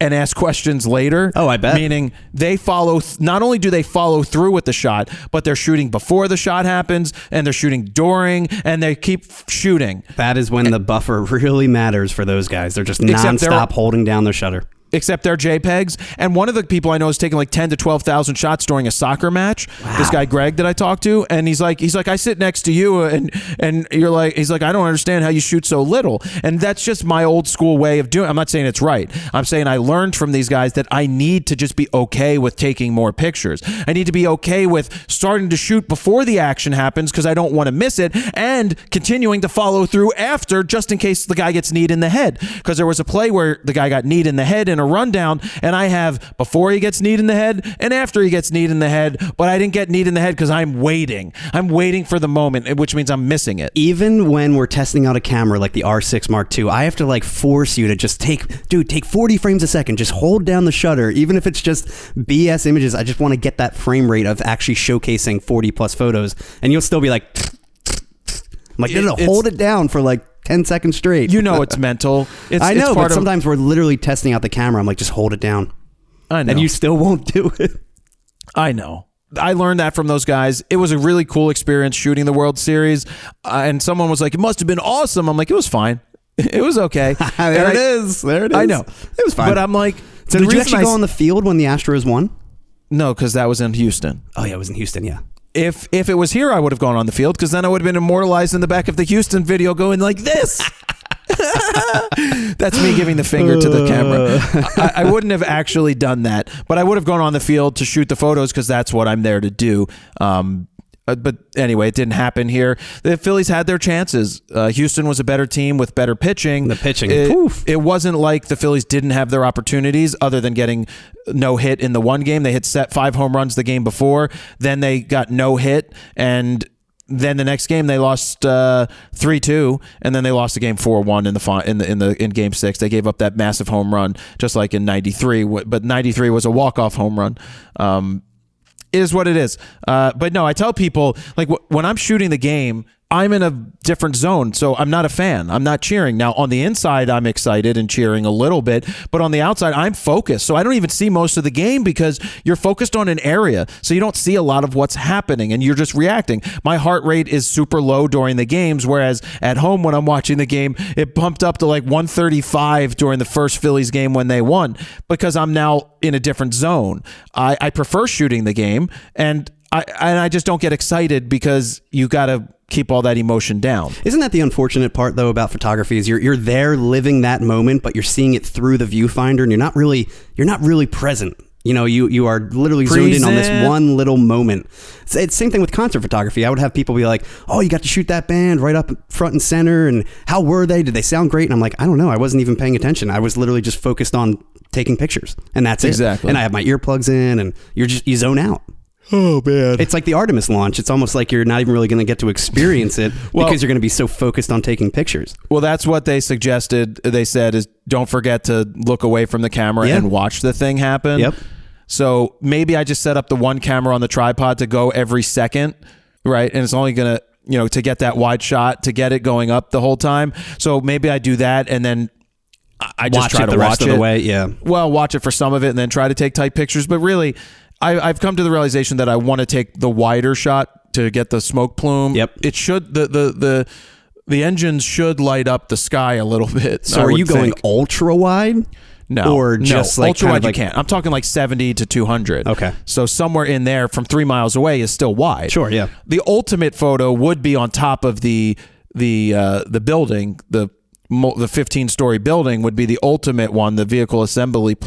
and ask questions later. Oh, I bet. Meaning they follow, not only do they follow through with the shot, but they're shooting before the shot happens, and they're shooting during, and they keep shooting. That is when the buffer really matters for those guys. They're just nonstop holding down their shutter. Except they're JPEGs. And one of the people I know is taking like 10 to 12,000 shots during a soccer match. Wow. This guy Greg that I talked to, and he's like, I sit next to you, and you're like, he's like, I don't understand how you shoot so little. And that's just my old school way of doing it. I'm not saying it's right. I'm saying I learned from these guys that I need to just be okay with taking more pictures. I need to be okay with starting to shoot before the action happens because I don't want to miss it, and continuing to follow through after just in case the guy gets kneed in the head. Because there was a play where the guy got kneed in the head in a rundown, and I have before he gets kneed in the head and after he gets kneed in the head, but I didn't get kneed in the head because I'm waiting for the moment, which means I'm missing it. Even when we're testing out a camera like the R6 Mark II, I have to like force you to just take 40 frames a second, just hold down the shutter, even if it's just BS images. I just want to get that frame rate of actually showcasing 40 plus photos, and you'll still be like, I'm like, no, hold it down for like 10 seconds straight. You know it's mental. I know, but sometimes we're literally testing out the camera. I'm like, just hold it down. I know. And you still won't do it. I know. I learned that from those guys. It was a really cool experience shooting the World Series. And someone was like, it must have been awesome. I'm like, it was fine. It was okay. There it is. I know. It was fine. But I'm like... So did you actually go on the field when the Astros won? No, because that was in Houston. Oh, yeah, it was in Houston, yeah. If it was here, I would have gone on the field, because then I would have been immortalized in the back of the Houston video going like this. That's me giving the finger to the camera. I wouldn't have actually done that, but I would have gone on the field to shoot the photos because that's what I'm there to do. But anyway, it didn't happen here. The Phillies had their chances. Houston was a better team with better pitching. The pitching. It wasn't like the Phillies didn't have their opportunities other than getting no hit in the one game. They had set 5 home runs the game before. Then they got no hit, and then the next game they lost 3-2, and then they lost the game 4-1 in Game 6. They gave up that massive home run, just like in '93. But '93 was a walk-off home run. Is what it is. But no, I tell people, like, when I'm shooting the game, I'm in a different zone, so I'm not a fan. I'm not cheering. Now, on the inside, I'm excited and cheering a little bit, but on the outside, I'm focused. So I don't even see most of the game because you're focused on an area, so you don't see a lot of what's happening, and you're just reacting. My heart rate is super low during the games, whereas at home when I'm watching the game, it bumped up to like 135 during the first Phillies game when they won, because I'm now in a different zone. I prefer shooting the game, and I just don't get excited because you got to keep all that emotion down. Isn't that the unfortunate part though about photography? Is you're there living that moment, but you're seeing it through the viewfinder, and you're not really present. You know, you are literally zoomed in on this one little moment. It's the same thing with concert photography. I would have people be like, "Oh, you got to shoot that band right up front and center, and how were they? Did they sound great?" And I'm like, "I don't know. I wasn't even paying attention. I was literally just focused on taking pictures, and that's it." Exactly. And I have my earplugs in, and you zone out. Oh, man. It's like the Artemis launch. It's almost like you're not even really going to get to experience it because you're going to be so focused on taking pictures. Well, that's what they suggested. They said is don't forget to look away from the camera and watch the thing happen. Yep. So maybe I just set up the one camera on the tripod to go every second, right? And it's only going to, to get that wide shot, to get it going up the whole time. So maybe I do that, and then I just try to watch it. The rest of the way, yeah. Well, watch it for some of it and then try to take tight pictures. But really, I've come to the realization that I want to take the wider shot to get the smoke plume. Yep. It should the engines should light up the sky a little bit. So are you going ultra wide? No. Or just like ultra wide like, you can't. I'm talking like 70 to 200. Okay. So somewhere in there from 3 miles away is still wide. Sure, yeah. The ultimate photo would be on top of the building, the 15-story building would be the ultimate one, the vehicle assembly,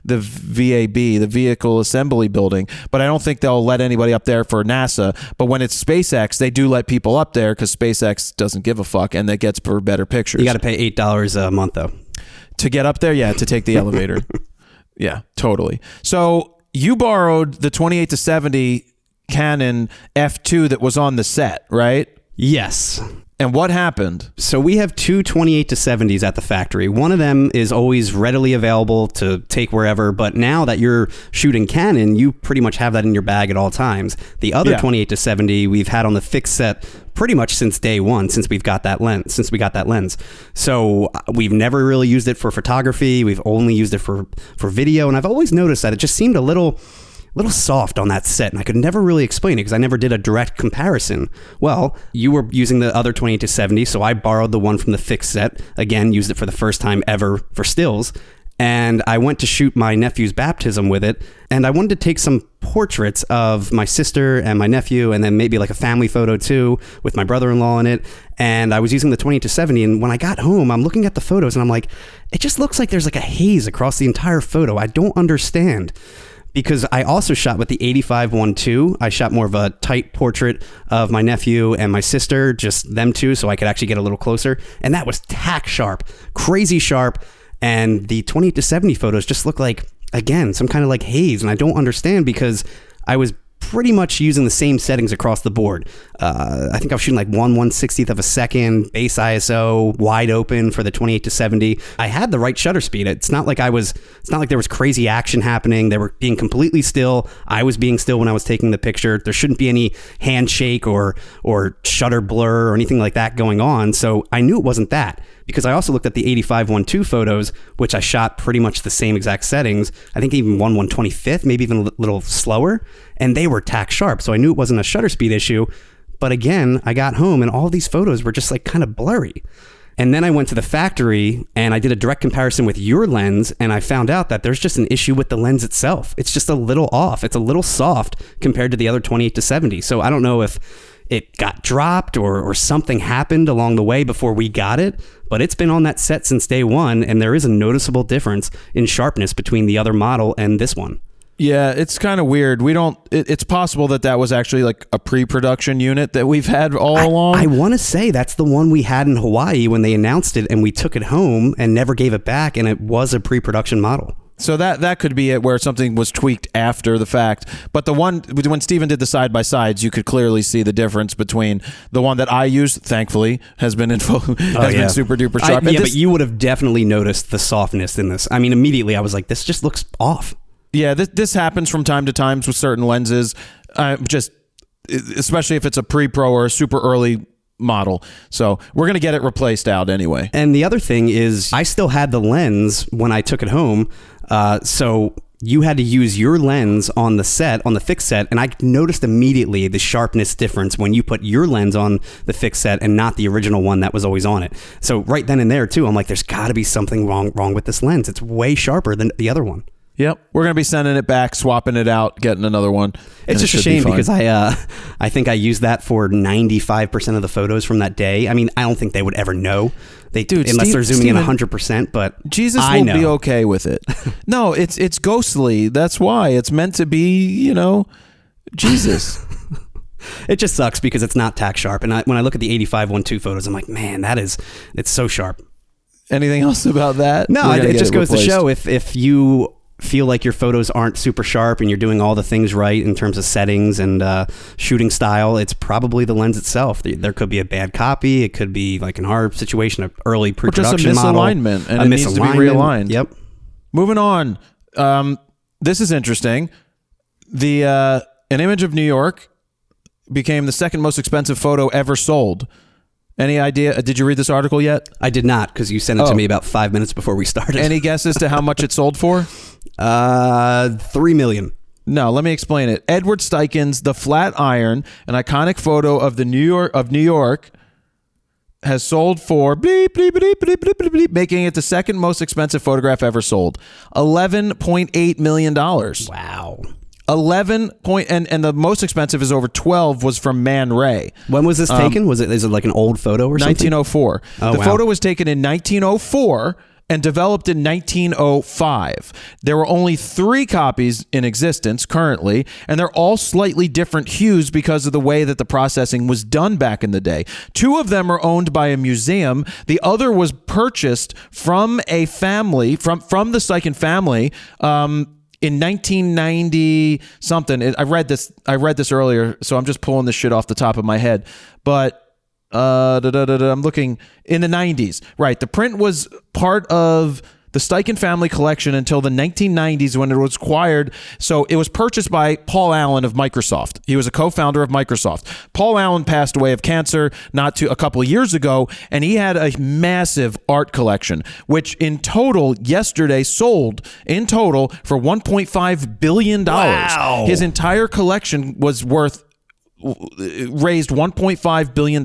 the VAB, the vehicle assembly building. But I don't think they'll let anybody up there for NASA. But when it's SpaceX, they do let people up there because SpaceX doesn't give a fuck, and that gets for better pictures. You got to pay $8 a month though to get up there. Yeah, to take the elevator. Yeah, totally. So you borrowed the 28-70 Canon f2 that was on the set, right? Yes. And what happened? So we have two 28-70s at the factory. One of them is always readily available to take wherever, but now that you're shooting Canon, you pretty much have that in your bag at all times. The other 28-70 we've had on the fixed set pretty much since day one, since we got that lens. So we've never really used it for photography. We've only used it for video. And I've always noticed that it just seemed a little soft on that set, and I could never really explain it because I never did a direct comparison. Well, you were using the other 28-70, so I borrowed the one from the fixed set. Again, used it for the first time ever for stills. And I went to shoot my nephew's baptism with it, and I wanted to take some portraits of my sister and my nephew, and then maybe like a family photo too with my brother-in-law in it. And I was using the 28-70, and when I got home, I'm looking at the photos and I'm like, it just looks like there's like a haze across the entire photo. I don't understand. Because I also shot with the 85-1.2. I shot more of a tight portrait of my nephew and my sister, just them two, so I could actually get a little closer. And that was tack sharp, crazy sharp. And the 28-70 photos just look like, again, some kind of like haze. And I don't understand because I was pretty much using the same settings across the board. I think I was shooting like 1/160th of a second, base ISO, wide open for the 28-70. I had the right shutter speed. It's not like there was crazy action happening. They were being completely still. I was being still when I was taking the picture. There shouldn't be any handshake or shutter blur or anything like that going on. So I knew it wasn't that, because I also looked at the 85-1.2 photos, which I shot pretty much the same exact settings. I think even 1/125th, maybe even a little slower, and they were tack sharp. So I knew it wasn't a shutter speed issue. But again, I got home and all these photos were just like kind of blurry. And then I went to the factory and I did a direct comparison with your lens, and I found out that there's just an issue with the lens itself. It's just a little off. It's a little soft compared to the other 28-70. So I don't know if it got dropped or something happened along the way before we got it, but it's been on that set since day one, and there is a noticeable difference in sharpness between the other model and this one. Yeah, it's kind of weird. It's possible that was actually like a pre-production unit that we've had all along. I want to say that's the one we had in Hawaii when they announced it, and we took it home and never gave it back, and it was a pre-production model. So that could be it, where something was tweaked after the fact. But the one, when Steven did the side-by-sides, you could clearly see the difference between the one that I used, thankfully, has been been super-duper sharp. But you would have definitely noticed the softness in this. I mean, immediately I was like, this just looks off. Yeah, this happens from time to time with certain lenses, especially if it's a pre-pro or a super early model. So we're going to get it replaced out anyway. And the other thing is, I still had the lens when I took it home. So you had to use your lens on the set, on the fixed set, and I noticed immediately the sharpness difference when you put your lens on the fixed set and not the original one that was always on it. So right then and there too, I'm like, there's got to be something wrong with this lens. It's way sharper than the other one. Yep, we're going to be sending it back, swapping it out, getting another one. It's just a shame because I think I used that for 95% of the photos from that day. I mean, I don't think they would ever know. Unless they're zooming in 100%, but Jesus will be okay with it. No, it's ghostly. That's why. It's meant to be, Jesus. It just sucks because it's not tack sharp. And when I look at the 85-1.2 photos, I'm like, man, it's so sharp. Anything else about that? No, it just goes to show if you feel like your photos aren't super sharp and you're doing all the things right in terms of settings and shooting style, it's probably the lens itself. There could be a bad copy. It could be, like in our situation, an early pre-production model. Or just a misalignment, and it needs to be realigned. Yep. Moving on. This is interesting. An image of New York became the second most expensive photo ever sold. Any idea? Did you read this article yet? I did not, because you sent it to me about 5 minutes before we started. Any guess as to how much it sold for? $3 million. No, let me explain it. Edward Steichen's The Flat Iron, an iconic photo of New York, has sold for bleep, bleep, bleep, bleep, bleep, bleep, bleep, making it the second most expensive photograph ever sold. $11.8 million. Wow. 11 point, and the most expensive is over 12 was from Man Ray. When was this taken? Is it like an old photo or something? 1904. The photo was taken in 1904 and developed in 1905. There were only 3 copies in existence currently, and they're all slightly different hues because of the way that the processing was done back in the day. 2 of them are owned by a museum. The other was purchased from a family, from the Steichen family, in 1990 something. I read this earlier, so I'm just pulling this shit off the top of my head. But I'm looking in the 90s. Right. The print was part of the Steichen family collection until the 1990s when it was acquired. So it was purchased by Paul Allen of Microsoft. He was a co-founder of Microsoft. Paul Allen passed away of cancer a couple of years ago, and he had a massive art collection, which in total yesterday sold in total for $1.5 billion. Wow. His entire collection was raised $1.5 billion.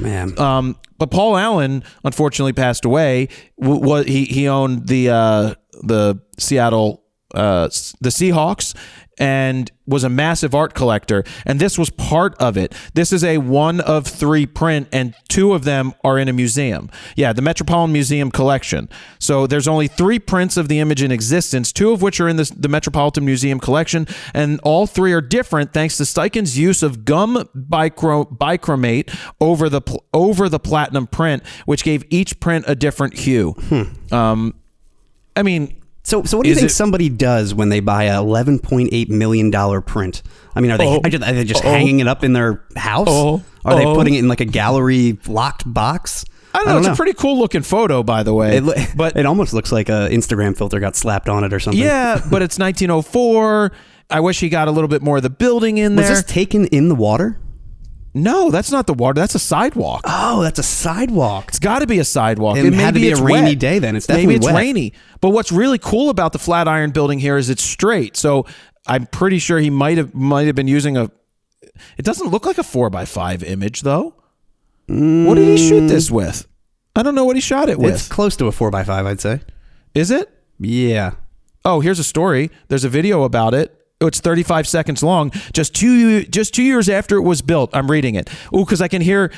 Man. But Paul Allen unfortunately passed away. He owned the Seattle the Seahawks and was a massive art collector, and this was part of it. This is a 1 of 3 print, and 2 of them are in a museum. Yeah, the Metropolitan Museum collection. So there's only 3 prints of the image in existence, 2 of which are in the Metropolitan Museum collection, and all 3 are different thanks to Steichen's use of gum bichromate over the platinum print, which gave each print a different hue. I mean, So what do you think somebody does when they buy a $11.8 million print? I mean, are they just hanging it up in their house? Are they putting it in like a gallery locked box? I don't know. It's a pretty cool looking photo, by the way. But it almost looks like an Instagram filter got slapped on it or something. Yeah, but it's 1904. I wish he got a little bit more of the building in there. Was this taken in the water? No, that's not the water. That's a sidewalk. Oh, that's a sidewalk. It's got to be a sidewalk. It had to be a rainy day then. It's definitely Maybe it's wet. rainy. But what's really cool about the Flatiron building here is it's straight. So I'm pretty sure he might have been using a... It doesn't look like a 4x5 image, though. What did he shoot this with? I don't know what he shot it with. It's close to a 4x5, I'd say. Is it? Yeah. Oh, here's a story. There's a video about it. It's 35 seconds long. Just two years after it was built. I'm reading it. Ooh, because I can hear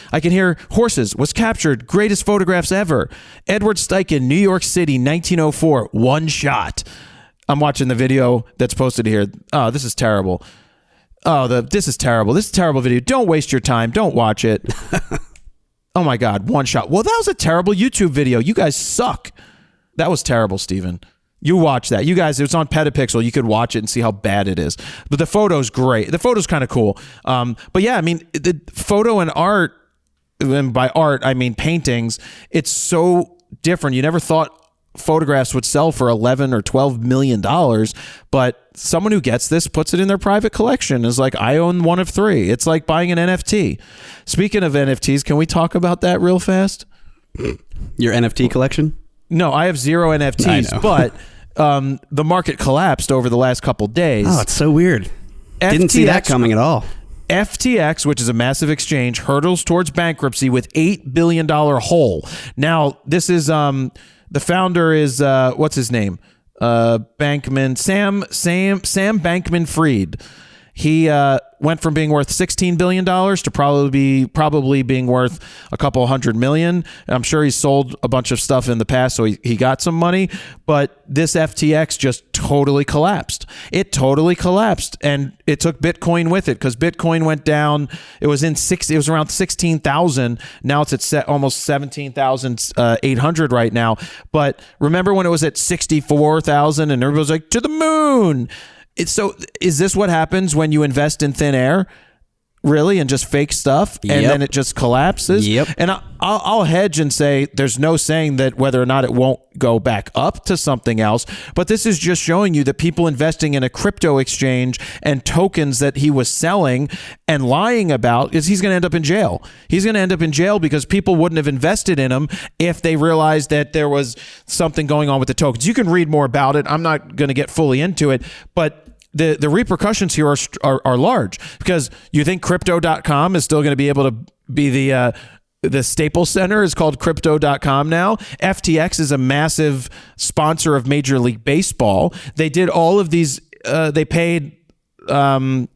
horses was captured. Greatest photographs ever. Edward Steichen, New York City, 1904. One shot. I'm watching the video that's posted here. Oh, this is terrible. This is terrible. This is a terrible video. Don't waste your time. Don't watch it. Oh my God, one shot. Well, that was a terrible YouTube video. You guys suck. That was terrible, Steven. You watch that. You guys, it's on Petapixel. You could watch it and see how bad it is. But the photo's great. The photo's kind of cool. But yeah, I mean, the photo and art, and by art, I mean paintings, it's so different. You never thought photographs would sell for $11 or $12 million, but someone who gets this puts it in their private collection is like, I own 1 of 3. It's like buying an NFT. Speaking of NFTs, can we talk about that real fast? Your NFT collection? No, I have 0 NFTs, but the market collapsed over the last couple days. Oh, it's so weird. Didn't see that coming at all. FTX, which is a massive exchange, hurdles towards bankruptcy with $8 billion hole. Now, this is the founder is what's his name? Bankman Sam Bankman-Fried. He went from being worth $16 billion to probably being worth a couple $100 million. I'm sure he's sold a bunch of stuff in the past, so he got some money. But this FTX just totally collapsed. It totally collapsed, and it took Bitcoin with it because Bitcoin went down. It was around 16,000. Now it's at almost 17,800 right now. But remember when it was at 64,000 and everybody was like, to the moon? So is this what happens when you invest in thin air, really, and just fake stuff, and then it just collapses? Yep. And I'll hedge and say there's no saying that whether or not it won't go back up to something else, but this is just showing you that people investing in a crypto exchange and tokens that he was selling and lying about, he's going to end up in jail. He's going to end up in jail because people wouldn't have invested in him if they realized that there was something going on with the tokens. You can read more about it. I'm not going to get fully into it, but the repercussions here are large because you think Crypto.com is still going to be able to be the Staples Center is called Crypto.com now. FTX is a massive sponsor of Major League Baseball. They did all of these. They paid Tom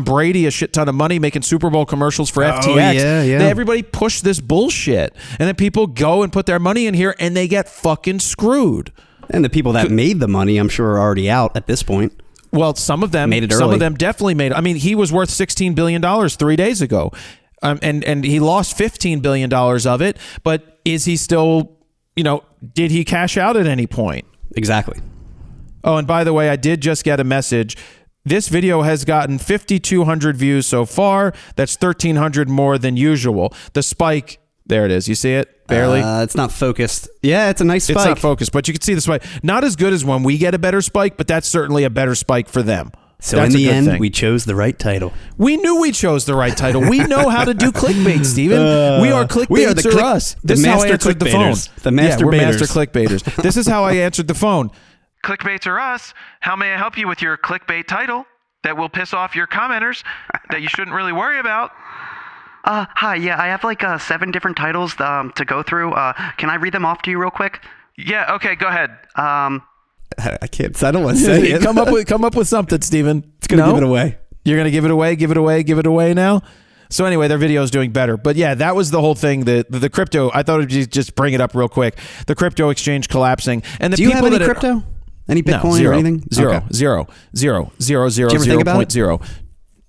Brady a shit ton of money making Super Bowl commercials for FTX. Yeah. Everybody pushed this bullshit, and then people go and put their money in here, and they get fucking screwed. And the people that made the money, I'm sure, are already out at this point. Well, some of them made it early. Some of them definitely made it. I mean, he was worth $16 billion 3 days ago. And he lost $15 billion of it. But is he still, did he cash out at any point? Exactly. Oh, and by the way, I did just get a message. This video has gotten 5,200 views so far. That's 1,300 more than usual. The spike, there it is. You see it? Barely. It's not focused. Yeah, it's a nice spike. It's not focused, but you can see the spike. Not as good as when we get a better spike, but that's certainly a better spike for them. So that's in the end, thing. we chose the right title. We knew we chose the right title. We know how to do clickbait, Steven. We are clickbaiters. We are the This is how I answered the phone. The master we're baiters. master clickbaiters. This is how I answered the phone. Clickbaits are us. How may I help you with your clickbait title that will piss off your commenters that you shouldn't really worry about? Hi, yeah, I have like 7 different titles to go through. Can I read them off to you real quick? Yeah, okay, go ahead. I can't. I don't want to say it. Come up with something, Steven. It's gonna give it away. You're gonna give it away now. So anyway, their video is doing better. But yeah, that was the whole thing. The crypto. I thought I'd just bring it up real quick. The crypto exchange collapsing. And the Do you people have any that crypto? Any Bitcoin no, zero, or anything? Zero, Okay. zero, zero, zero, zero, Did you ever think about 0.0.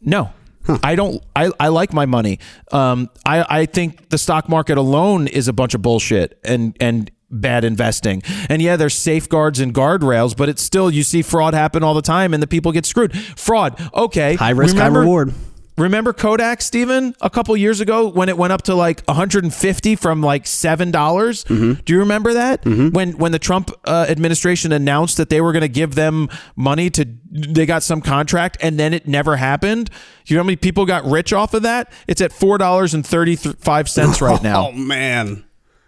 No. Huh. I don't. I like my money. I think the stock market alone is a bunch of bullshit and bad investing. And yeah, there's safeguards and guardrails, but it's still, you see fraud happen all the time and the people get screwed. Fraud. Okay. High risk, high reward. Remember Kodak, Steven, a couple years ago when it went up to like 150 from like $7? Mm-hmm. Do you remember that? Mm-hmm. When the Trump administration announced that they were going to give them money they got some contract and then it never happened. You know how many people got rich off of that? It's at $4.35 right now. Oh man.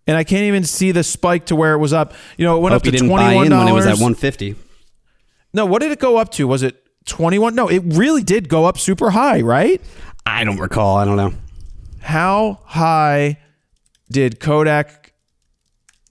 And I can't even see the spike to where it was up. You know, it went up to $21 when it was at 150. No, what did it go up to? Was it 21? No, it really did go up super high, right? I don't recall. I don't know. How high did Kodak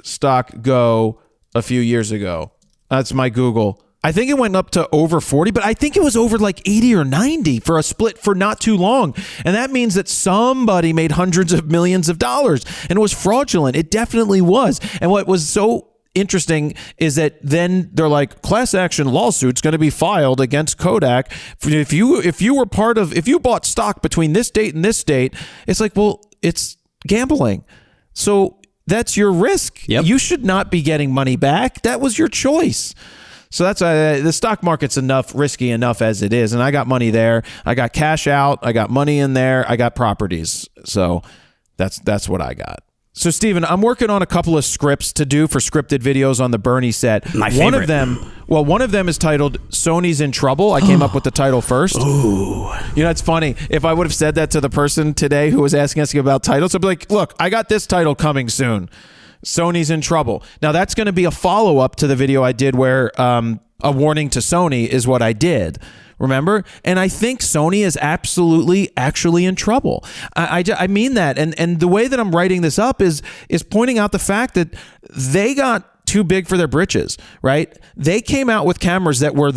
stock go a few years ago? That's my Google. I think it went up to over 40, but I think it was over like 80 or 90 for a split for not too long. And that means that somebody made hundreds of millions of dollars and it was fraudulent. It definitely was. And what was so interesting is that then they're like, class action lawsuit's going to be filed against Kodak. If you bought stock between this date and this date, it's like, well, it's gambling. So that's your risk. Yep. You should not be getting money back. That was your choice. So that's the stock market's risky enough as it is. And I got money there. I got cash out. I got money in there. I got properties. So that's what I got. So, Steven, I'm working on a couple of scripts to do for scripted videos on the Bernie set. My favorite. One of them is titled Sony's in Trouble. I came up with the title first. Ooh. You know, it's funny. If I would have said that to the person today who was asking us about titles, I'd be like, look, I got this title coming soon. Sony's in trouble. Now, that's going to be a follow-up to the video I did where a warning to Sony is what I did. Remember? And I think Sony is absolutely actually in trouble. I mean that. And the way that I'm writing this up is pointing out the fact that they got too big for their britches, right? They came out with cameras that were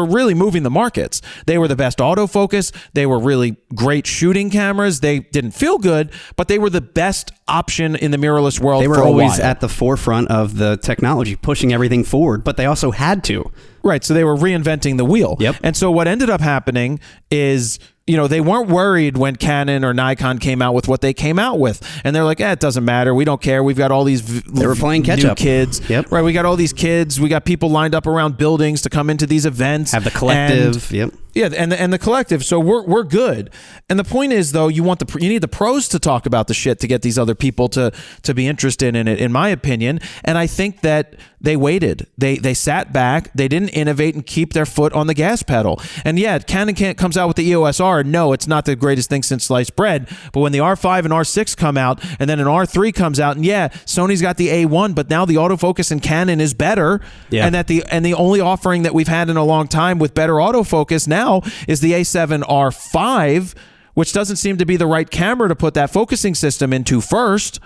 really moving the markets. They were the best autofocus. They were really great shooting cameras. They didn't feel good, but they were the best option in the mirrorless world. They were for a always while. at the forefront of the technology, pushing everything forward, but they also had to. Right, so they were reinventing the wheel. Yep. And so what ended up happening is, you know, they weren't worried when Canon or Nikon came out with what they came out with. And they're like, it doesn't matter. We don't care. We've got all these They were playing catch new up. kids. Yep. Right, we got all these kids. We got people lined up around buildings to come into these events. Have the collective. Yep. Yeah, and the collective. So we're good. And the point is, though, you need the pros to talk about the shit to get these other people to be interested in it, in my opinion. And I think that they waited. They sat back. They didn't innovate and keep their foot on the gas pedal. And yeah, Canon comes out with the EOS R. No, it's not the greatest thing since sliced bread. But when the R5 and R6 come out, and then an R3 comes out, and yeah, Sony's got the A1, but now the autofocus in Canon is better. Yeah. And the only offering that we've had in a long time with better autofocus now is the A7R5, which doesn't seem to be the right camera to put that focusing system into first.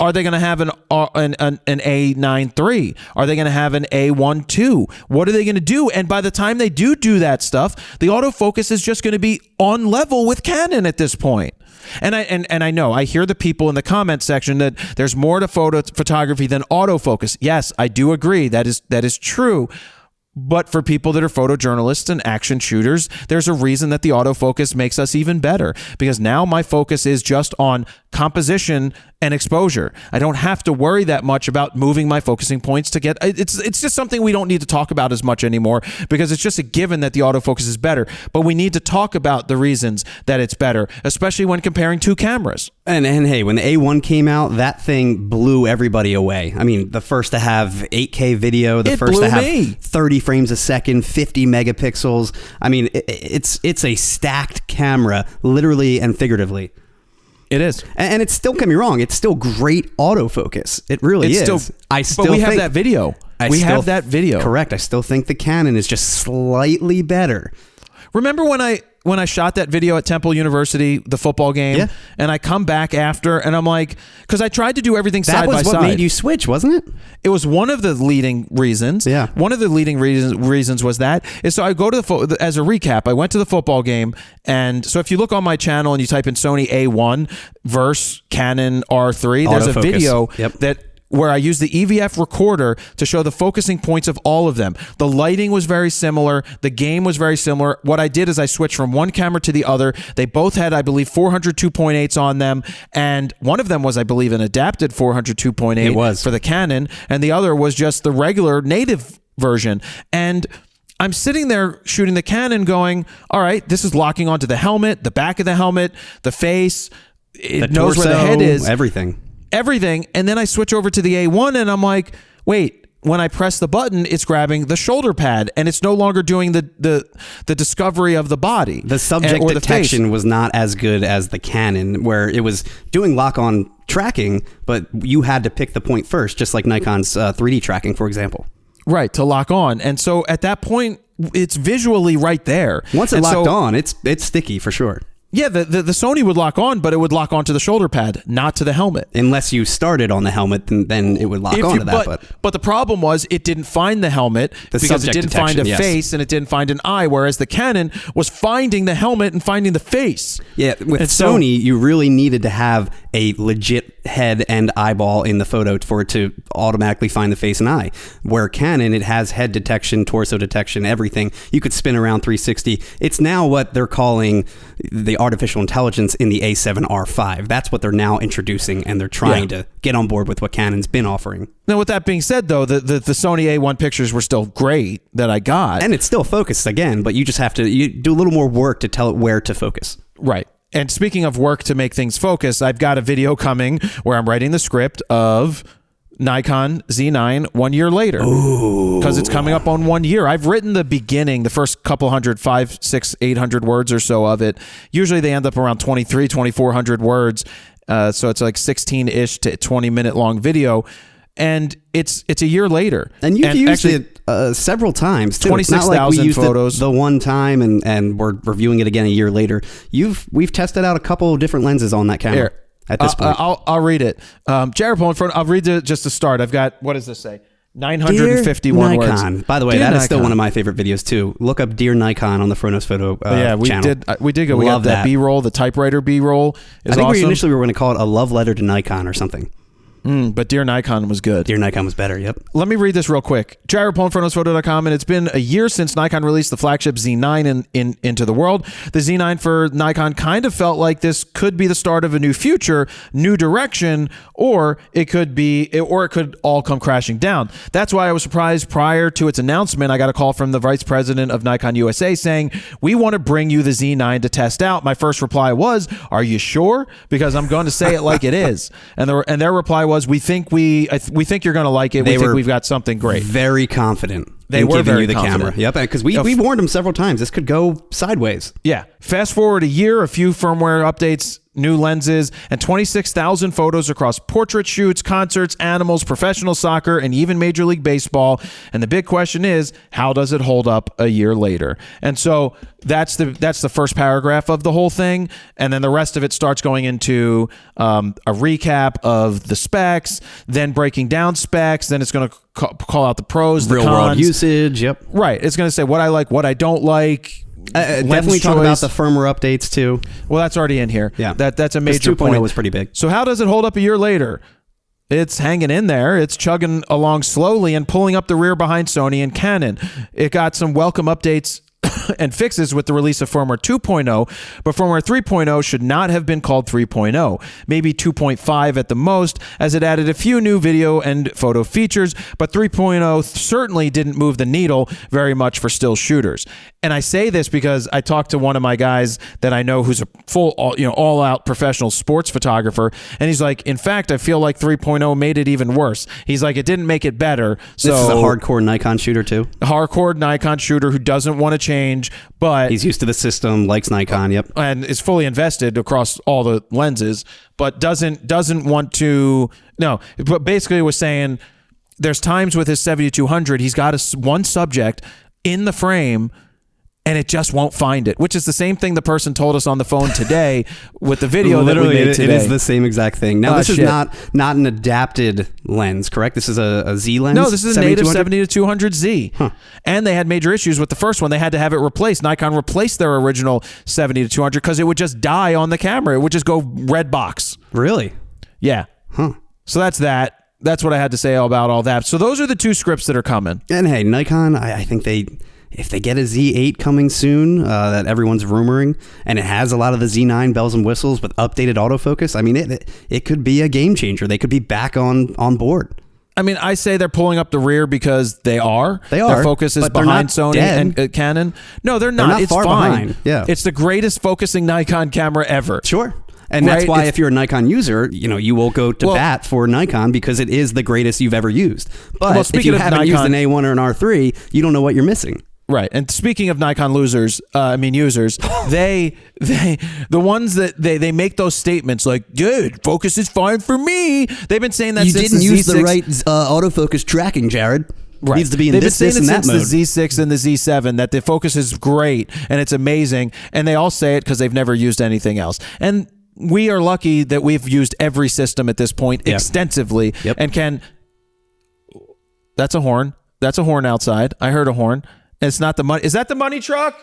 Are they going to have an A9 III? Are they going to have an A1 II? What are they going to do? And by the time they do that stuff, the autofocus is just going to be on level with Canon at this point. And I know I hear the people in the comment section that there's more to photography than autofocus. Yes, I do agree. That is true. But for people that are photojournalists and action shooters, there's a reason that the autofocus makes us even better, because now my focus is just on composition and exposure. I don't have to worry that much about moving my focusing points to get. It's just something we don't need to talk about as much anymore because it's just a given that the autofocus is better. But we need to talk about the reasons that it's better, especially when comparing two cameras. And hey, when the A1 came out, that thing blew everybody away. I mean, the first to have 8K video, the first to have 30 frames a second, 50 megapixels. I mean, it's a stacked camera, literally and figuratively. It is. And it's still, get me wrong, it's still great autofocus. It really is. But we have that video. We have that video. Correct. I still think the Canon is just slightly better. Remember when I shot that video at Temple University, the football game, and I come back after, and I'm like, because I tried to do everything side by side. That was what made you switch, wasn't it? It was one of the leading reasons. Yeah. One of the leading reasons was that. So I go to as a recap, I went to the football game, and so if you look on my channel and you type in Sony A1 versus Canon R3, there's a video where I used the EVF recorder to show the focusing points of all of them. The lighting was very similar. The game was very similar. What I did is I switched from one camera to the other. They both had, I believe, 400 2.8s on them. And one of them was, I believe, an adapted 400 2.8 for the Canon. And the other was just the regular native version. And I'm sitting there shooting the Canon going, all right, this is locking onto the helmet, the back of the helmet, the face. It knows where the head is. Everything. And then I switch over to the A1 and I'm like, wait, when I press the button, it's grabbing the shoulder pad and it's no longer doing the discovery of the body. The subject detection was not as good as the Canon, where it was doing lock-on tracking, but you had to pick the point first, just like Nikon's 3D tracking, for example. Right, to lock on. And so at that point, it's visually right there. Once it locked on, it's sticky for sure. Yeah, the Sony would lock on, but it would lock onto the shoulder pad, not to the helmet. Unless you started on the helmet, then it would lock onto that. But the problem was it didn't find the helmet because it didn't find a face and it didn't find an eye, whereas the Canon was finding the helmet and finding the face. Yeah, with Sony, you really needed to have a legit head and eyeball in the photo for it to automatically find the face and eye. Where Canon, it has head detection, torso detection, everything. You could spin around 360. It's now what they're calling the artificial intelligence in the A7R5. That's what they're now introducing, and they're trying to get on board with what Canon's been offering. Now, with that being said, though, the Sony A1 pictures were still great that I got. And it's still focused again, but you just have to do a little more work to tell it where to focus. Right. And speaking of work to make things focus, I've got a video coming where I'm writing the script of Nikon Z9 1 year later. Because it's coming up on 1 year. I've written the beginning, the first couple hundred, 500, 600, 800 words or so of it. Usually they end up around 2,400 words. So it's like 16-ish to 20-minute long video. And it's a year later. And you've used it several times too. 26,000 photos. The one time and we're reviewing it again a year later. We've tested out a couple of different lenses on that camera. Here, at this point, I'll read it. Jared Polin, I'll read it just to start. I've got, what does this say? 951 Dear words. Nikon. By the way, that is still one of my favorite videos too. Look up Dear Nikon on the Fronos Photo channel. We did go. We got that B-roll, the typewriter B-roll. I think we initially were going to call it a love letter to Nikon or something. But Dear Nikon was good. Dear Nikon was better, yep. Let me read this real quick. Jared Polin, FronosPhoto.com, and it's been a year since Nikon released the flagship Z9 into the world. The Z9 for Nikon kind of felt like this could be the start of a new future, new direction, or it could all come crashing down. That's why I was surprised prior to its announcement. I got a call from the vice president of Nikon USA saying, "We want to bring you the Z9 to test out." My first reply was, "Are you sure?" Because I'm going to say it like it is. And their reply was, we think you're going to like it. We think we've got something great. Very confident. They were giving very you the confident. camera. Yep, because we warned them several times. This could go sideways. Yeah. Fast forward a year, a few firmware updates, new lenses, and 26,000 photos across portrait shoots, concerts, animals, professional soccer, and even Major League Baseball. And the big question is, how does it hold up a year later? And so that's the first paragraph of the whole thing. And then the rest of it starts going into a recap of the specs, then breaking down specs. Then it's going to call out the pros, the cons. Real world usage, yep. Right. It's going to say what I like, what I don't like. Definitely talk about the firmware updates too. Well, that's already in here. Yeah, that's a major 2.0 was pretty big. So how does it hold up a year later? It's hanging in there. It's chugging along slowly and pulling up the rear behind Sony and Canon. It got some welcome updates and fixes with the release of firmware 2.0, but firmware 3.0 should not have been called 3.0, maybe 2.5 at the most, as it added a few new video and photo features, but 3.0 certainly didn't move the needle very much for still shooters. And I say this because I talked to one of my guys that I know who's a full, all-out professional sports photographer, and he's like, in fact, I feel like 3.0 made it even worse. He's like, it didn't make it better. So this is a hardcore Nikon shooter too? A hardcore Nikon shooter who doesn't want to change, but he's used to the system, likes Nikon, yep. And is fully invested across all the lenses, but doesn't want to, no, but basically was saying there's times with his 7200, he's got one subject in the frame and it just won't find it, which is the same thing the person told us on the phone today with the video that we made today. It is the same exact thing. Now, this is not an adapted lens, correct? This is a Z lens? No, this is a native 70-200Z. Huh. And they had major issues with the first one. They had to have it replaced. Nikon replaced their original 70-200 because it would just die on the camera. It would just go red box. Really? Yeah. Huh. So that's that. That's what I had to say about all that. So those are the two scripts that are coming. And hey, Nikon, I think if they get a Z8 coming soon, that everyone's rumoring, and it has a lot of the Z9 bells and whistles with updated autofocus, I mean, it could be a game changer. They could be back on board. I mean, I say they're pulling up the rear because they are. Their focus is behind Sony and Canon. No, they're not. It's far fine. Behind. Yeah. It's the greatest focusing Nikon camera ever. Sure. And that's why if you're a Nikon user, you will go to bat for Nikon because it is the greatest you've ever used. But if you haven't used an A1 or an R3, you don't know what you're missing. Right. And speaking of Nikon users, the ones that they make those statements like, dude, focus is fine for me. They've been saying that since the Z6. You didn't use the right autofocus tracking, Jared. Right. Needs to be in this and that mode. They've been saying it since the Z6 and the Z7 that the focus is great and it's amazing. And they all say it because they've never used anything else. And we are lucky that we've used every system at this point extensively and can... That's a horn. That's a horn outside. I heard a horn. It's not the money. Is that the money truck?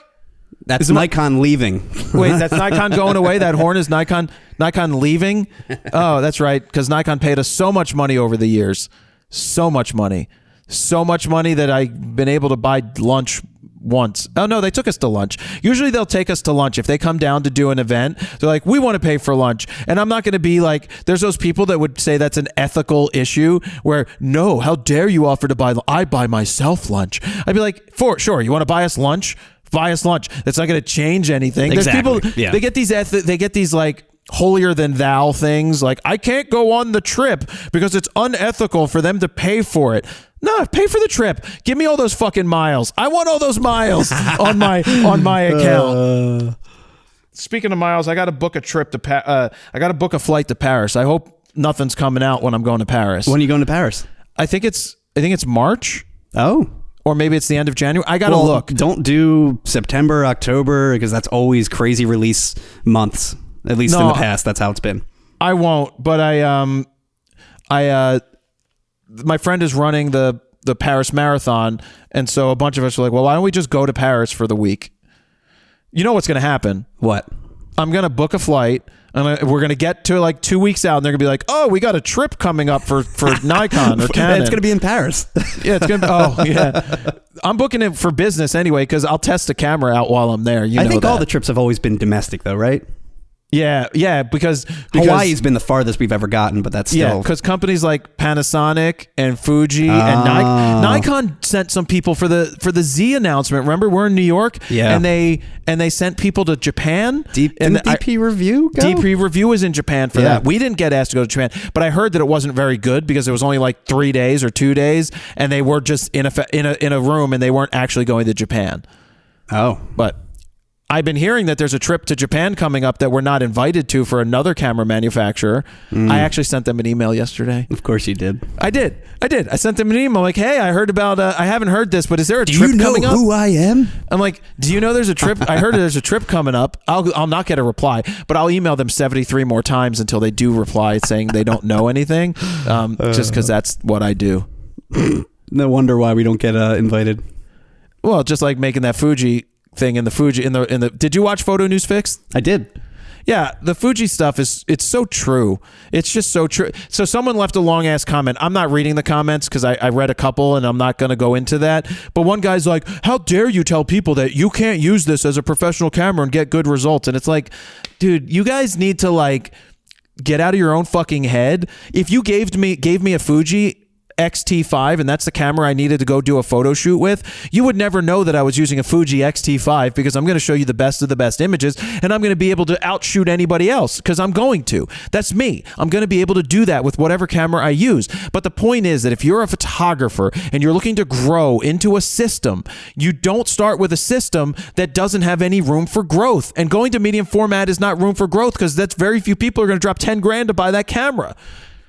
That's Nikon leaving. Wait, that's Nikon going away? That horn is Nikon leaving? Oh, that's right. Because Nikon paid us so much money over the years. So much money. So much money that I've been able to buy lunch once. Oh, no, they took us to lunch. Usually they'll take us to lunch. If they come down to do an event, they're like, we want to pay for lunch. And I'm not going to be like, there's those people that would say that's an ethical issue where, no, how dare you offer to buy, I buy myself lunch. I'd be like, sure, you want to buy us lunch? Buy us lunch. That's not going to change anything. Exactly. There's people, they get these like holier than thou things like, I can't go on the trip because it's unethical for them to pay for it. No, pay for the trip. Give me all those fucking miles. I want all those miles on my account. Speaking of miles, I got to book a trip to I got to book a flight to Paris. I hope nothing's coming out when I'm going to Paris. When are you going to Paris? I think it's March. Oh. Or maybe it's the end of January. I got to look. Don't do September, October, because that's always crazy release months. At least in the past, that's how it's been. I won't, but my friend is running the Paris Marathon, and so a bunch of us were like, well, why don't we just go to Paris for the week? You know what's going to happen? What? I'm going to book a flight, and we're going to get to like 2 weeks out, and they're going to be like, oh, we got a trip coming up for Nikon or Canon. It's going to be in Paris. Yeah, it's going to be, oh, yeah. I'm booking it for business anyway, because I'll test the camera out while I'm there. I think all the trips have always been domestic, though, right? Yeah, because Hawaii's been the farthest we've ever gotten, but that's still... Yeah, because companies like Panasonic and Fuji and Nikon sent some people for the Z announcement. Remember, we're in New York, and they sent people to Japan. DP Review go? DP Review was in Japan for that. We didn't get asked to go to Japan, but I heard that it wasn't very good because it was only like 3 days or 2 days, and they were just in a room, and they weren't actually going to Japan. Oh, but I've been hearing that there's a trip to Japan coming up that we're not invited to for another camera manufacturer. I actually sent them an email yesterday. Of course you did. I did. I sent them an email like, hey, I heard about, I haven't heard this, but is there a trip coming up? Do you know who I am? I'm like, do you know there's a trip? I heard there's a trip coming up. I'll not get a reply, but I'll email them 73 more times until they do reply saying they don't know anything, just because that's what I do. No wonder why we don't get invited. Well, just like making that Fuji thing in the Fuji in the did you watch Photo News Fix? I did. Yeah, the Fuji stuff it's so true. It's just so true. So someone left a long ass comment. I'm not reading the comments because I read a couple and I'm not going to go into that. But one guy's like, how dare you tell people that you can't use this as a professional camera and get good results? And it's like, dude, you guys need to like get out of your own fucking head. If you gave me a Fuji X-T5 and that's the camera I needed to go do a photo shoot with, you would never know that I was using a Fuji X-T5 because I'm going to show you the best of the best images and I'm going to be able to outshoot anybody else because I'm going to. That's me. I'm going to be able to do that with whatever camera I use. But the point is that if you're a photographer and you're looking to grow into a system, you don't start with a system that doesn't have any room for growth. And going to medium format is not room for growth because that's very few people are going to drop 10 grand to buy that camera.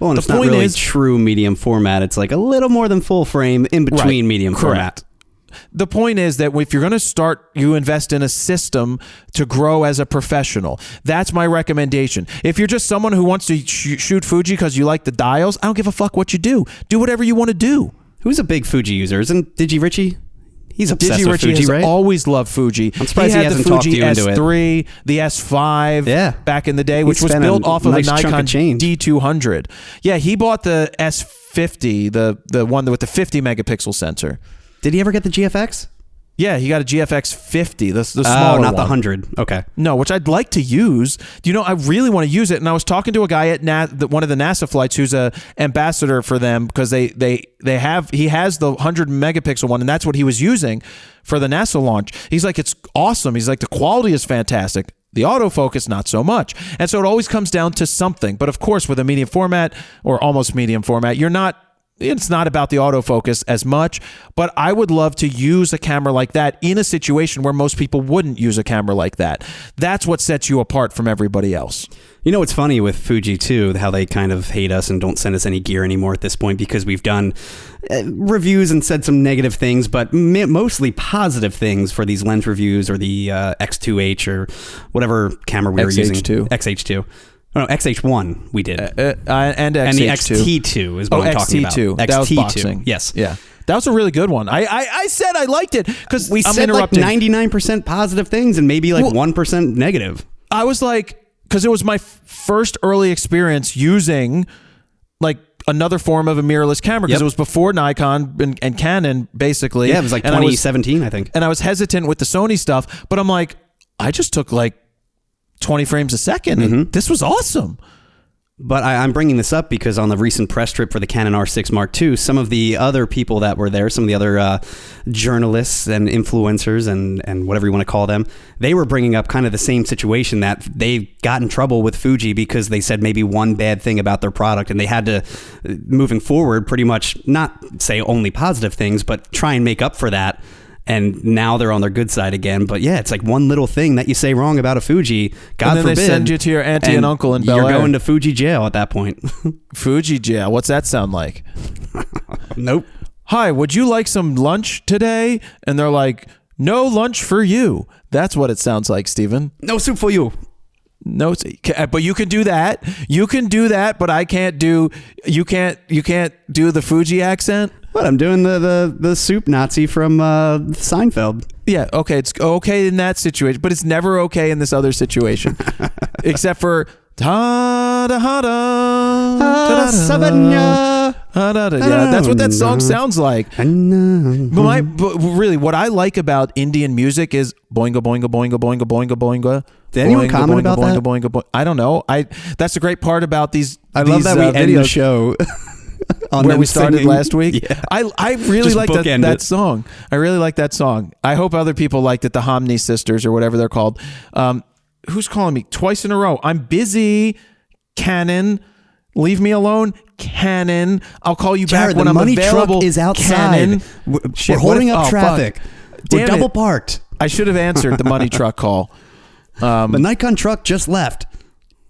Well, and it's not really true medium format. It's like a little more than full frame in between medium format. The point is that if you're going to start, you invest in a system to grow as a professional. That's my recommendation. If you're just someone who wants to shoot Fuji because you like the dials, I don't give a fuck what you do. Do whatever you want to do. Who's a big Fuji user? Isn't Digi Richie? He's obsessed Digi with Richie Fuji, has right? always loved Fuji. I'm surprised he hasn't talked you into it. The Fuji S3, the S5 back in the day, which was built off of a Nikon D200. Yeah, he bought the S50, the one with the 50 megapixel sensor. Did he ever get the GFX? Yeah, he got a GFX 50, the smaller one. Not the 100. Okay. No, which I'd like to use. Do you know, I really want to use it. And I was talking to a guy at one of the NASA flights who's a ambassador for them because he has the 100 megapixel one, and that's what he was using for the NASA launch. He's like, it's awesome. He's like, the quality is fantastic. The autofocus, not so much. And so it always comes down to something. But of course, with a medium format or almost medium format, it's not about the autofocus as much, but I would love to use a camera like that in a situation where most people wouldn't use a camera like that. That's what sets you apart from everybody else. You know, it's funny with Fuji too, how they kind of hate us and don't send us any gear anymore at this point because we've done reviews and said some negative things, but mostly positive things for these lens reviews or the X2H or whatever camera we were using. XH2. No, XH1 we did. And XH2. And the XT2 is what I'm talking about. XT2. That was boxing. Yes. Yeah. That was a really good one. I said I liked it because we said like 99% positive things and maybe like 1% negative. I was like, because it was my first early experience using like another form of a mirrorless camera because it was before Nikon and Canon basically. Yeah, it was like 2017, I think. And I was hesitant with the Sony stuff, but I'm like, I just took like 20 frames a second. And this was awesome. But I'm bringing this up because on the recent press trip for the Canon R6 Mark II, some of the other people that were there, some of the other journalists and influencers and whatever you want to call them, they were bringing up kind of the same situation that they got in trouble with Fuji because they said maybe one bad thing about their product and they had to, moving forward, pretty much not say only positive things, but try and make up for that. And now they're on their good side again. But yeah, it's like one little thing that you say wrong about a Fuji, God forbid. And then they send you to your auntie and uncle in Bel Air. You're going to Fuji jail at that point. Fuji jail. What's that sound like? Nope. Hi, would you like some lunch today? And they're like, no lunch for you. That's what it sounds like, Steven. No soup for you. No, but you can do that. You can do that, but I can't do. You can't do the Fuji accent. What, I'm doing the soup Nazi from Seinfeld. Yeah, okay, it's okay in that situation, but it's never okay in this other situation, except for yeah, that's what that song sounds like. But really, what I like about Indian music is boinga boinga boinga boinga boinga boinga. Did anyone comment about that? I don't know. That's the great part about these. I love that we end the show. Where we started last week. Yeah. I really like that song. I really like that song. I hope other people liked it. The Homney Sisters or whatever they're called. Who's calling me twice in a row? I'm busy. Canon. Leave me alone. Canon. I'll call you back when I'm available. The money truck is outside. Canon. We're holding up traffic. We're double parked. I should have answered the money truck call. The Nikon truck just left.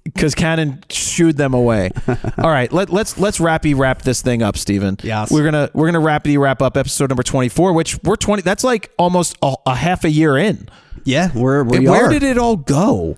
Because Canon shooed them away. All right, let's wrap this thing up, Steven. Yes. We're gonna wrap up episode number 24, which we're 20. That's like almost a half a year in. Yeah, where did it all go?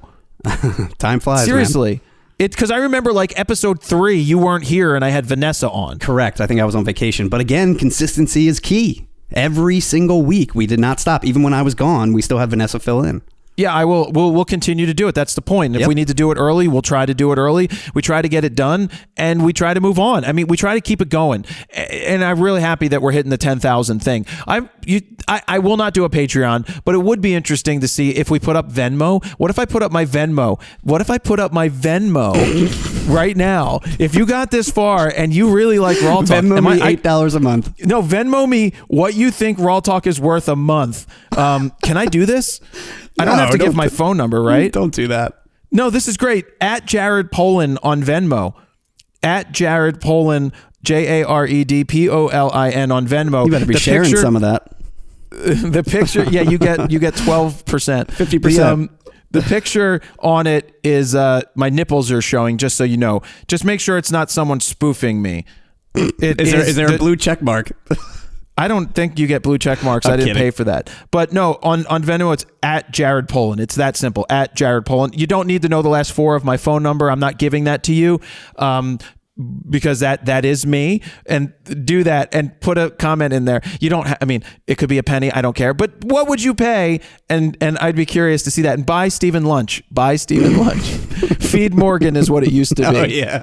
Time flies. Seriously. Because I remember like episode 3, you weren't here and I had Vanessa on. Correct. I think I was on vacation. But again, consistency is key. Every single week, we did not stop. Even when I was gone, we still had Vanessa fill in. Yeah, I will. We'll continue to do it. That's the point. If we need to do it early, we'll try to do it early. We try to get it done, and we try to move on. I mean, we try to keep it going. And I'm really happy that we're hitting the 10,000 thing. I will not do a Patreon, but it would be interesting to see if we put up Venmo. What if I put up my Venmo? What if I put up my Venmo right now? If you got this far and you really like RAWtalk, Venmo me $8 a month. No, Venmo me what you think RAWtalk is worth a month. Can I do this? I don't have to give my phone number, right? Don't do that. No, this is great. At Jared Polin on Venmo. At Jared Polin, JaredPolin on Venmo. You better be sharing some of that. The picture, yeah, you get 12%. 50%. The picture on it is my nipples are showing, just so you know. Just make sure it's not someone spoofing me. Is there a blue check mark? I don't think you get blue check marks. I didn't pay for that. But no, on Venmo, it's at Jared Polin. It's that simple, at Jared Polin. You don't need to know the last 4 of my phone number. I'm not giving that to you because that is me. And do that and put a comment in there. You don't I mean, it could be a penny. I don't care. But what would you pay? And I'd be curious to see that. And buy Stephen lunch. Buy Stephen lunch. Feed Morgan is what it used to be. Oh, yeah.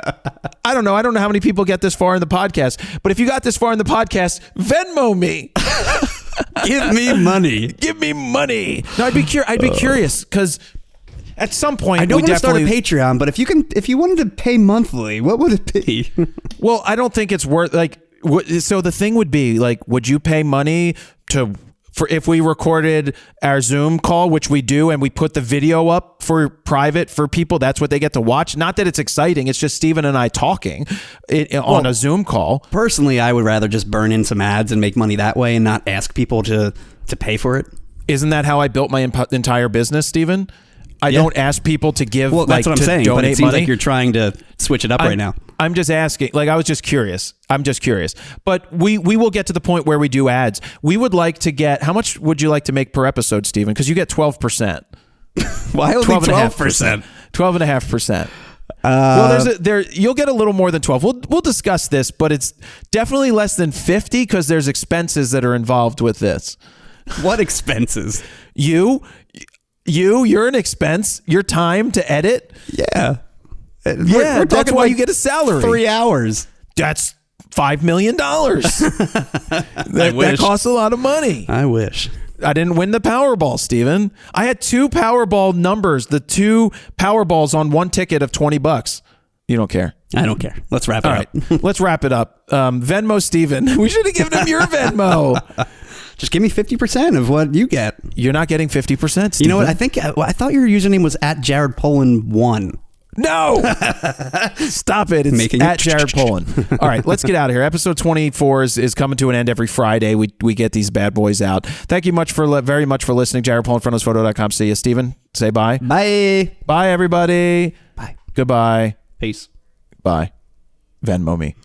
I don't know how many people get this far in the podcast, but if you got this far in the podcast, Venmo me. Give me money. Give me money. No, I'd be curious because at some point I don't we want to start a definitely Patreon, but if you wanted to pay monthly, what would it be? Well, I don't think it's worth so the thing would be like, would you pay money for if we recorded our Zoom call, which we do, and we put the video up for private for people? That's what they get to watch. Not that it's exciting. It's just Steven and I talking on a Zoom call. Personally, I would rather just burn in some ads and make money that way and not ask people to pay for it. Isn't that how I built my entire business, Steven? I don't ask people to give. Well, that's what I'm saying. But it seems like you're trying to switch it up right now. I'm just asking. Like, I was just curious. But we will get to the point where we do ads. We would like to get. How much would you like to make per episode, Steven? Because you get 12%. Why only 12%? 12.5%. Well, you'll get a little more than 12. We'll discuss this, but it's definitely less than 50 because there's expenses that are involved with this. What expenses? You're an expense. Your time to edit. Yeah. We're that's why you get a salary. 3 hours. That's $5 million. That costs a lot of money. I wish. I didn't win the Powerball, Steven. I had 2 Powerball numbers, the 2 Powerballs on one ticket of $20. You don't care. I don't care. Let's wrap it up. Right. Let's wrap it up. Venmo Steven. We should have given him your Venmo. Just give me 50% of what you get. You're not getting 50%, Steven. You know what? I thought your username was at Jared Polin 1. No! Stop it. It's at Jared Polin. All right, let's get out of here. Episode 24 is coming to an end every Friday. We get these bad boys out. Thank you very much for listening. Jared Polin, frontnosephoto.com. See you, Steven. Say bye. Bye. Bye, everybody. Bye. Goodbye. Peace. Bye. Venmo me.